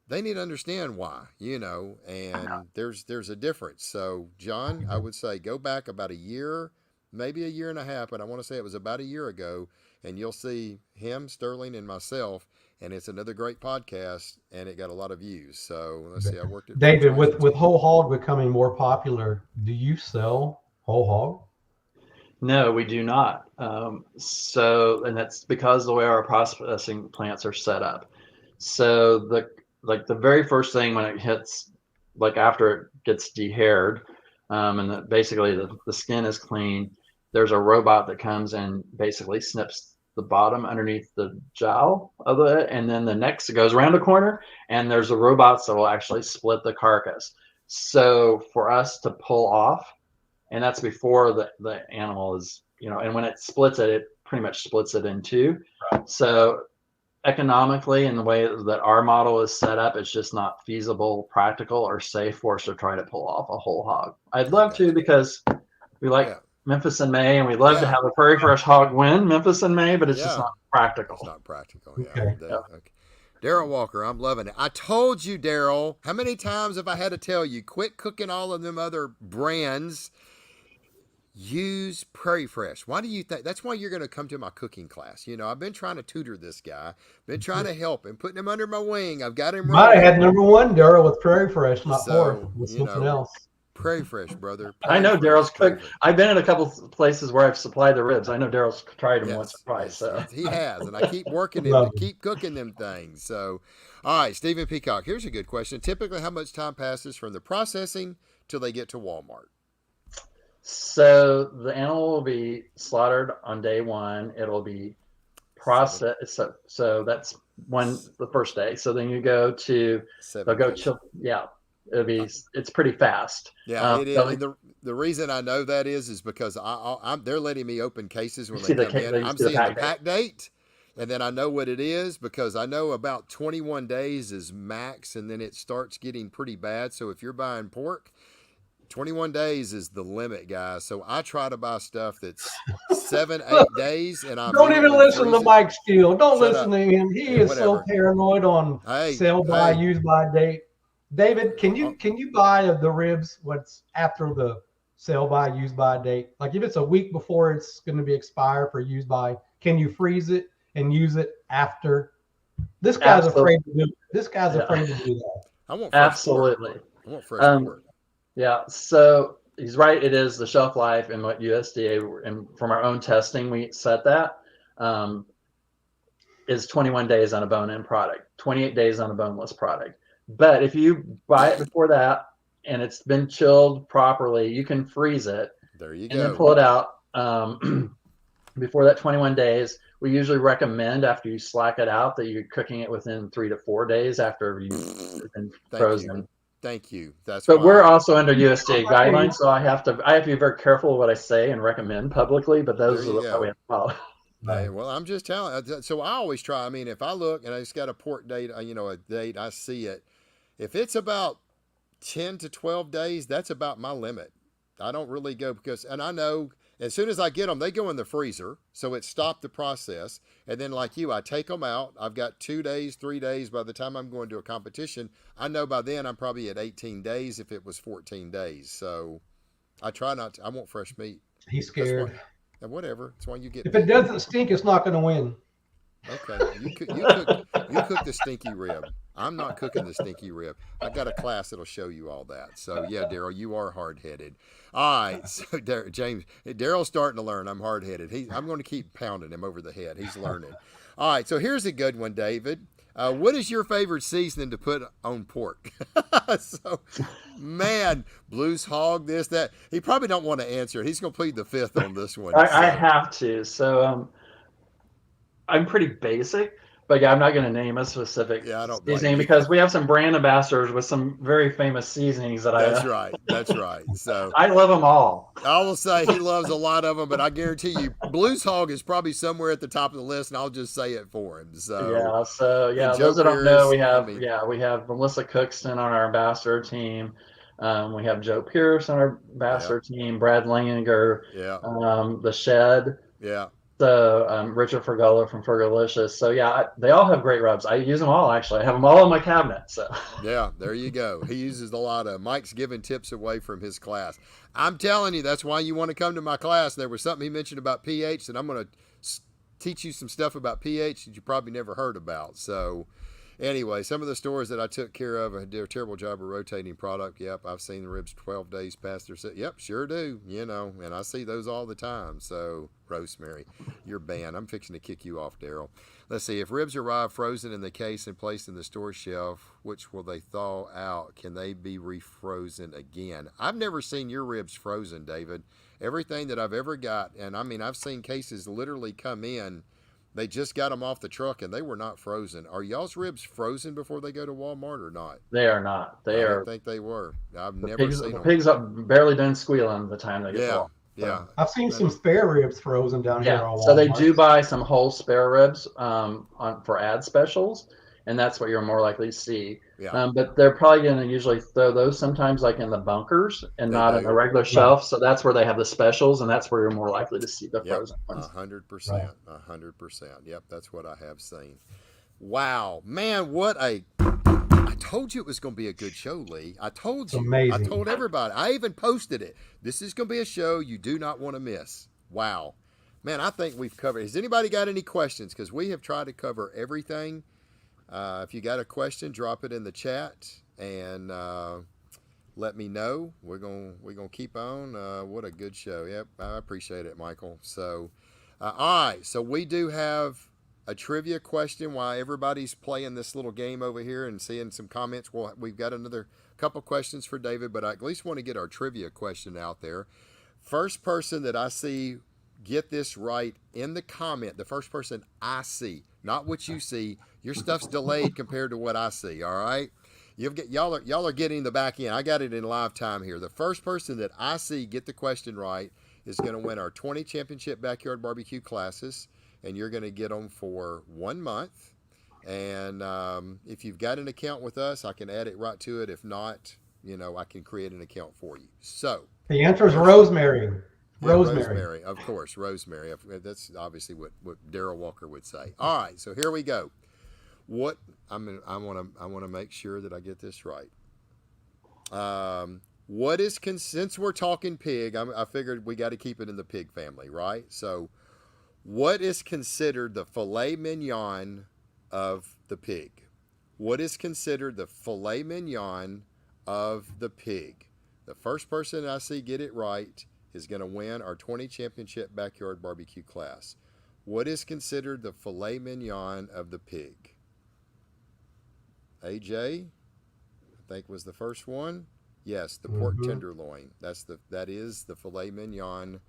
Speaker 1: They need to understand why, and there's a difference. So, John, I would say go back about a year, maybe a year and a half, but I want to say it was about a year ago, and you'll see him, Sterling, and myself. And it's another great podcast, and it got a lot of views. So let's see. I worked at
Speaker 2: David, with whole hog becoming more popular, do you sell whole hog?
Speaker 3: No, we do not. And that's because the way our processing plants are set up. So the very first thing when it hits, after it gets dehaired, and basically the skin is clean, there's a robot that comes and basically snips the bottom underneath the jowl of it, and then the next goes around the corner, and there's a robot that will actually split the carcass. So for us to pull off, and that's before the animal is, and when it splits it pretty much splits it in two. Right. So economically, in the way that our model is set up, it's just not feasible, practical, or safe for us to try to pull off a whole hog. I'd love to, because we like Memphis in May, and we'd love to have a Prairie Fresh hog win Memphis in May, but it's just not practical.
Speaker 1: It's not practical. Okay. Daryl Walker, I'm loving it. I told you, Daryl, how many times have I had to tell you, quit cooking all of them other brands. Use Prairie Fresh. Why do you think? That's why you're going to come to my cooking class. I've been trying to tutor this guy, been trying to help him, putting him under my wing. I've got him
Speaker 2: right. I had number one, Daryl, with Prairie Fresh, not fourth, with something else.
Speaker 1: Prairie Fresh, brother.
Speaker 3: I know Daryl's cooked. I've been in a couple places where I've supplied the ribs. I know Daryl's tried them once or twice. So
Speaker 1: he has, and I keep working him to keep cooking them things. So, all right, Stephen Peacock. Here's a good question. Typically, how much time passes from the processing till they get to Walmart?
Speaker 3: So the animal will be slaughtered on day one. It'll be processed. So that's the first day. So then you go to, it's pretty fast.
Speaker 1: Yeah, it is. The reason I know that is because they're letting me open cases when they come in. I'm seeing the pack date, and then I know what it is, because I know about 21 days is max, and then it starts getting pretty bad. So if you're buying pork, 21 days is the limit, guys. So I try to buy stuff that's 7-8 days, and I
Speaker 2: don't even listen to Mike Steele. Don't listen to him. He is so paranoid on sell by, use by date. David, can you buy the ribs what's after the sell by, use by date? Like if it's a week before it's going to be expired for use by, can you freeze it and use it after? This guy's afraid to do it. This guy's afraid to do that.
Speaker 1: I want fresh pork. I want fresh pork.
Speaker 3: Yeah, so he's right. It is the shelf life, and what USDA, and from our own testing, we set that. is 21 days on a bone-in product, 28 days on a boneless product. But if you buy it before that and it's been chilled properly, you can freeze it.
Speaker 1: There you
Speaker 3: and
Speaker 1: go.
Speaker 3: then pull it out before that 21 days. We usually recommend after you slack it out that you're cooking it within 3 to 4 days after you've been frozen.
Speaker 1: Thank you.
Speaker 3: But we're also under USDA guidelines, so I have to be very careful what I say and recommend publicly. But those are how we have to follow.
Speaker 1: Hey, well, I'm just telling. So I always try. I mean, if I look and I just got a port date, a date, I see it. If it's about 10 to 12 days, that's about my limit. I don't really go and I know as soon as I get them, they go in the freezer. So it stopped the process. And then like you, I take them out. I've got 2 days, 3 days. By the time I'm going to a competition, I know by then I'm probably at 18 days if it was 14 days. So I try not to, I want fresh meat.
Speaker 2: He's scared.
Speaker 1: Whatever. It's why you get.
Speaker 2: If it doesn't stink, it's not going to win.
Speaker 1: Okay, you cook the stinky rib. I'm not cooking the stinky rib. I got a class that'll show you all that. So yeah, Daryl, you are hard headed. All right, so Daryl's starting to learn. I'm hard headed. I'm going to keep pounding him over the head. He's learning. All right, so here's a good one, David. What is your favorite seasoning to put on pork? So, man, Blues Hog, this, that. He probably don't want to answer it. He's going to plead the fifth on this one.
Speaker 3: I have to. So I'm pretty basic, but yeah, I'm not going to name a specific seasoning because we have some brand ambassadors with some very famous seasonings that
Speaker 1: That's right. So
Speaker 3: I love them all.
Speaker 1: I will say he loves a lot of them, but I guarantee you, Blues Hog is probably somewhere at the top of the list, and I'll just say it for him. So
Speaker 3: those that don't know, we have Melissa Cookston on our ambassador team. We have Joe Pierce on our ambassador team, Brad Langinger, The Shed.
Speaker 1: Yeah.
Speaker 3: So Richard Fergola from Fergalicious. So yeah, they all have great rubs. I use them all actually. I have them all in my cabinet. So
Speaker 1: yeah, there you go. He uses a lot of. Mike's giving tips away from his class. I'm telling you, that's why you want to come to my class. There was something he mentioned about pH, and I'm going to teach you some stuff about pH that you probably never heard about. So anyway, some of the stores that I took care of did a terrible job of rotating product. Yep, I've seen the ribs 12 days past their set. Yep, sure do. And I see those all the time. So, Rosemary, you're banned. I'm fixing to kick you off, Daryl. Let's see. If ribs arrive frozen in the case and placed in the store shelf, which will they thaw out? Can they be refrozen again? I've never seen your ribs frozen, David. Everything that I've ever got, and I mean, I've seen cases literally come in. They just got them off the truck and they were not frozen. Are y'all's ribs frozen before they go to Walmart or not?
Speaker 3: They are not. I
Speaker 1: didn't think they were. I've never seen them.
Speaker 3: The pigs are barely done squealing the time they get to Walmart.
Speaker 1: Yeah.
Speaker 2: I've seen some spare ribs frozen down here on Walmart.
Speaker 3: So they do buy some whole spare ribs for ad specials, and that's what you're more likely to see.
Speaker 1: Yeah.
Speaker 3: But they're probably going to usually throw those sometimes like in the bunkers and not in the regular shelf. So that's where they have the specials, and that's where you're more likely to see the frozen ones.
Speaker 1: 100%. 100%. Yep, that's what I have seen. Wow. Man, I told you it was going to be a good show, Lee. I told you.
Speaker 2: Amazing.
Speaker 1: I told everybody. I even posted it. This is going to be a show you do not want to miss. Wow. Man, I think we've covered. Has anybody got any questions? Because we have tried to cover everything. If you got a question, drop it in the chat and let me know. We're gonna keep on. What a good show. Yep, I appreciate it, Michael. So, all right. So we do have a trivia question while everybody's playing this little game over here and seeing some comments. We've got another couple questions for David, but I at least want to get our trivia question out there. First person that I see get this right in the comment, the first person I see, not what you see. Your stuff's delayed compared to what I see, all right? Y'all are getting the back end. I got it in live time here. The first person that I see get the question right is going to win our 20 championship backyard barbecue classes, and you're going to get them for 1 month. And if you've got an account with us, I can add it right to it. If not, I can create an account for you. So
Speaker 2: the answer is Rosemary.
Speaker 1: Rosemary, of course, Rosemary. That's obviously what Daryl Walker would say. All right, so here we go. I want to make sure that I get this right. Since we're talking pig, I figured we got to keep it in the pig family, right? So, what is considered the filet mignon of the pig? What is considered the filet mignon of the pig? The first person I see get it right is going to win our 20 championship backyard barbecue class. What is considered the filet mignon of the pig? AJ, I think was the first one. Yes, the pork tenderloin. That is the filet mignon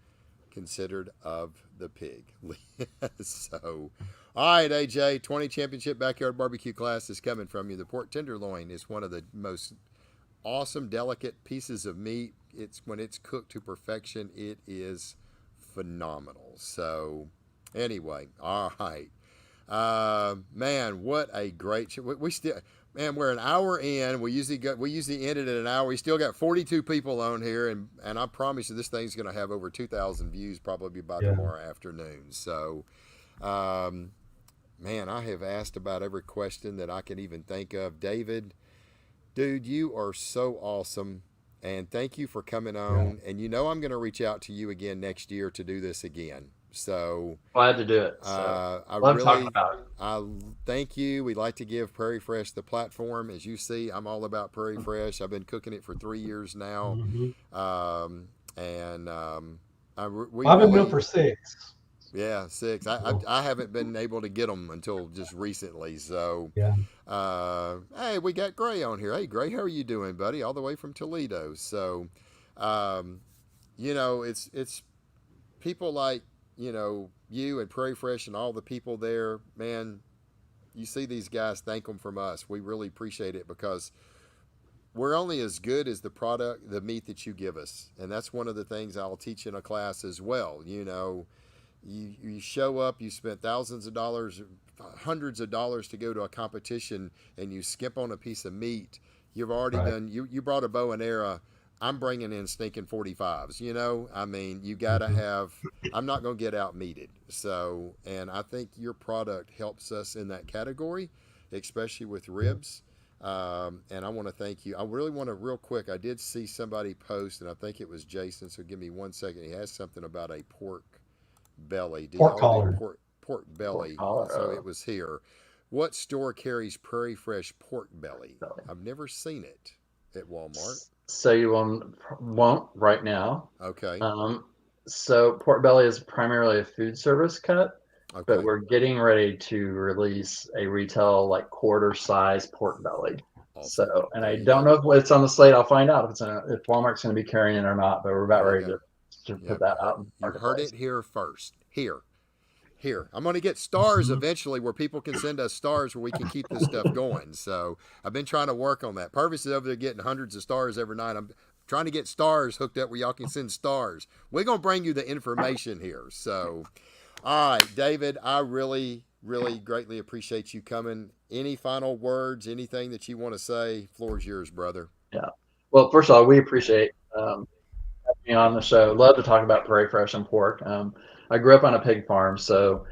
Speaker 1: considered of the pig. So, all right, AJ, 20 championship backyard barbecue class is coming from you. The pork tenderloin is one of the most awesome, delicate pieces of meat. When it's cooked to perfection, it is phenomenal. So, anyway, all right. Man, what a great we still, man, we're an hour in. We usually end it at an hour. We still got 42 people on here, and I promise you this thing's going to have over 2,000 views probably by tomorrow afternoon. So, man, I have asked about every question that I can even think of. David, dude, you are so awesome. And thank you for coming on. And I'm going to reach out to you again next year to do this again. So
Speaker 3: glad to do it. So, I
Speaker 1: thank you. We like to give Prairie Fresh the platform. As you see, I'm all about Prairie Fresh. I've been cooking it for 3 years now.
Speaker 2: I've been doing it for 6.
Speaker 1: Yeah, 6. I haven't been able to get them until just recently. So, hey, we got Gray on here. Hey, Gray, how are you doing, buddy? All the way from Toledo. So, it's people like, you and Prairie Fresh and all the people there, man, you see these guys, thank them from us. We really appreciate it because we're only as good as the product, the meat that you give us. And that's one of the things I'll teach in a class as well. You show up, you spent thousands of dollars, hundreds of dollars to go to a competition, and you skip on a piece of meat. You've already done, you brought a bow and arrow. I'm bringing in stinking 45s, I mean, you got to have, I'm not going to get out meated. So, and I think your product helps us in that category, especially with ribs. And I want to thank you. I really want to, real quick, I did see somebody post, and I think it was Jason, so give me 1 second. He has something about a pork belly.
Speaker 2: Pork collar.
Speaker 1: Pork belly. So it was here. What store carries Prairie Fresh pork belly? I've never seen it at Walmart.
Speaker 3: So you won't right now.
Speaker 1: Okay.
Speaker 3: So pork belly is primarily a food service cut, but we're getting ready to release a retail like quarter size pork belly. Awesome. So, and I don't know if it's on the slate. I'll find out if Walmart's going to be carrying it or not. But we're about ready to put that out.
Speaker 1: You heard it here first. Here. I'm going to get stars eventually where people can send us stars where we can keep this stuff going. So I've been trying to work on that. Purvis is over there getting hundreds of stars every night. I'm trying to get stars hooked up where y'all can send stars. We're going to bring you the information here. So, all right, David, I really, really greatly appreciate you coming. Any final words, anything that you want to say? Floor's yours, brother.
Speaker 3: Yeah. Well, first of all, we appreciate having me on the show. Love to talk about Prairie Fresh and pork. I grew up on a pig farm, so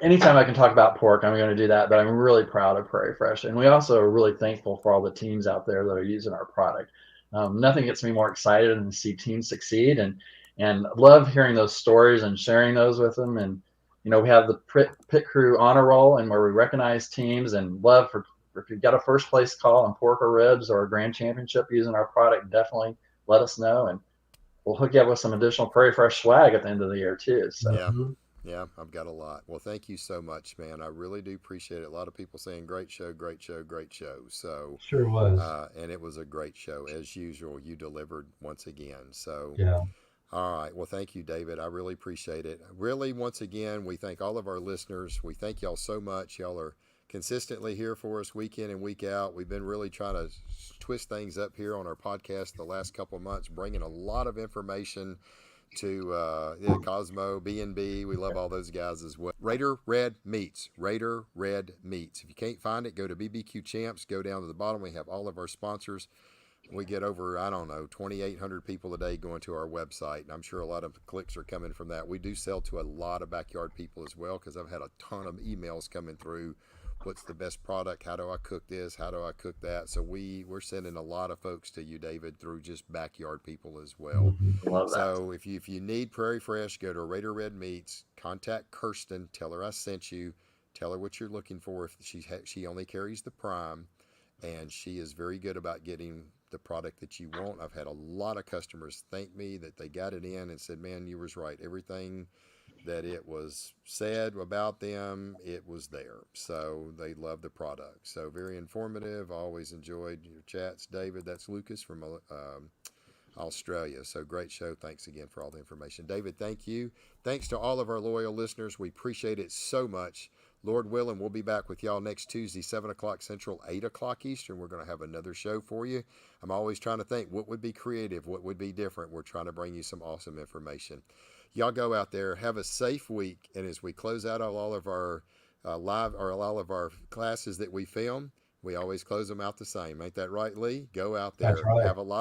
Speaker 3: anytime I can talk about pork, I'm going to do that. But I'm really proud of Prairie Fresh, and we also are really thankful for all the teams out there that are using our product. Nothing gets me more excited than to see teams succeed, and love hearing those stories and sharing those with them. And we have the pit crew honor roll, and where we recognize teams, and love for if you've got a first place call on pork or ribs or a grand championship using our product, definitely let us know, and we'll hook you up with some additional Prairie Fresh swag at the end of the year too. So.
Speaker 1: Yeah, I've got a lot. Well, thank you so much, man. I really do appreciate it. A lot of people saying great show, great show, great show. So
Speaker 2: sure was.
Speaker 1: And it was a great show. As usual, you delivered once again. So
Speaker 2: yeah.
Speaker 1: All right. Well, thank you, David. I really appreciate it. Really, once again, we thank all of our listeners. We thank y'all so much. Y'all are consistently here for us week in and week out. We've been really trying to twist things up here on our podcast the last couple of months, bringing a lot of information to Cosmo, B&B. We love all those guys as well. Raider Red Meats. Raider Red Meats. If you can't find it, go to BBQ Champs. Go down to the bottom. We have all of our sponsors. We get over, 2,800 people a day going to our website, and I'm sure a lot of clicks are coming from that. We do sell to a lot of backyard people as well, because I've had a ton of emails coming through. What's the best product? How do I cook this? How do I cook that? So we're sending a lot of folks to you, David, through just backyard people as well.
Speaker 3: Love that.
Speaker 1: So if you need Prairie Fresh, go to Raider Red Meats. Contact Kirsten. Tell her I sent you. Tell her what you're looking for. If she only carries the Prime, and she is very good about getting the product that you want. I've had a lot of customers thank me that they got it in and said, man, you was right. Everything that it was said about them, it was there. So they love the product. So very informative. Always enjoyed your chats, David. That's Lucas from Australia. So great show. Thanks again for all the information. David, thank you. Thanks to all of our loyal listeners. We appreciate it so much. Lord willing, we'll be back with y'all next Tuesday, 7 o'clock Central, 8 o'clock Eastern. We're going to have another show for you. I'm always trying to think what would be creative, what would be different. We're trying to bring you some awesome information. Y'all go out there, have a safe week. And as we close out all of our live or all of our classes that we film, we always close them out the same. Ain't that right, Lee? Go out there,
Speaker 2: That's right.
Speaker 1: Have a lot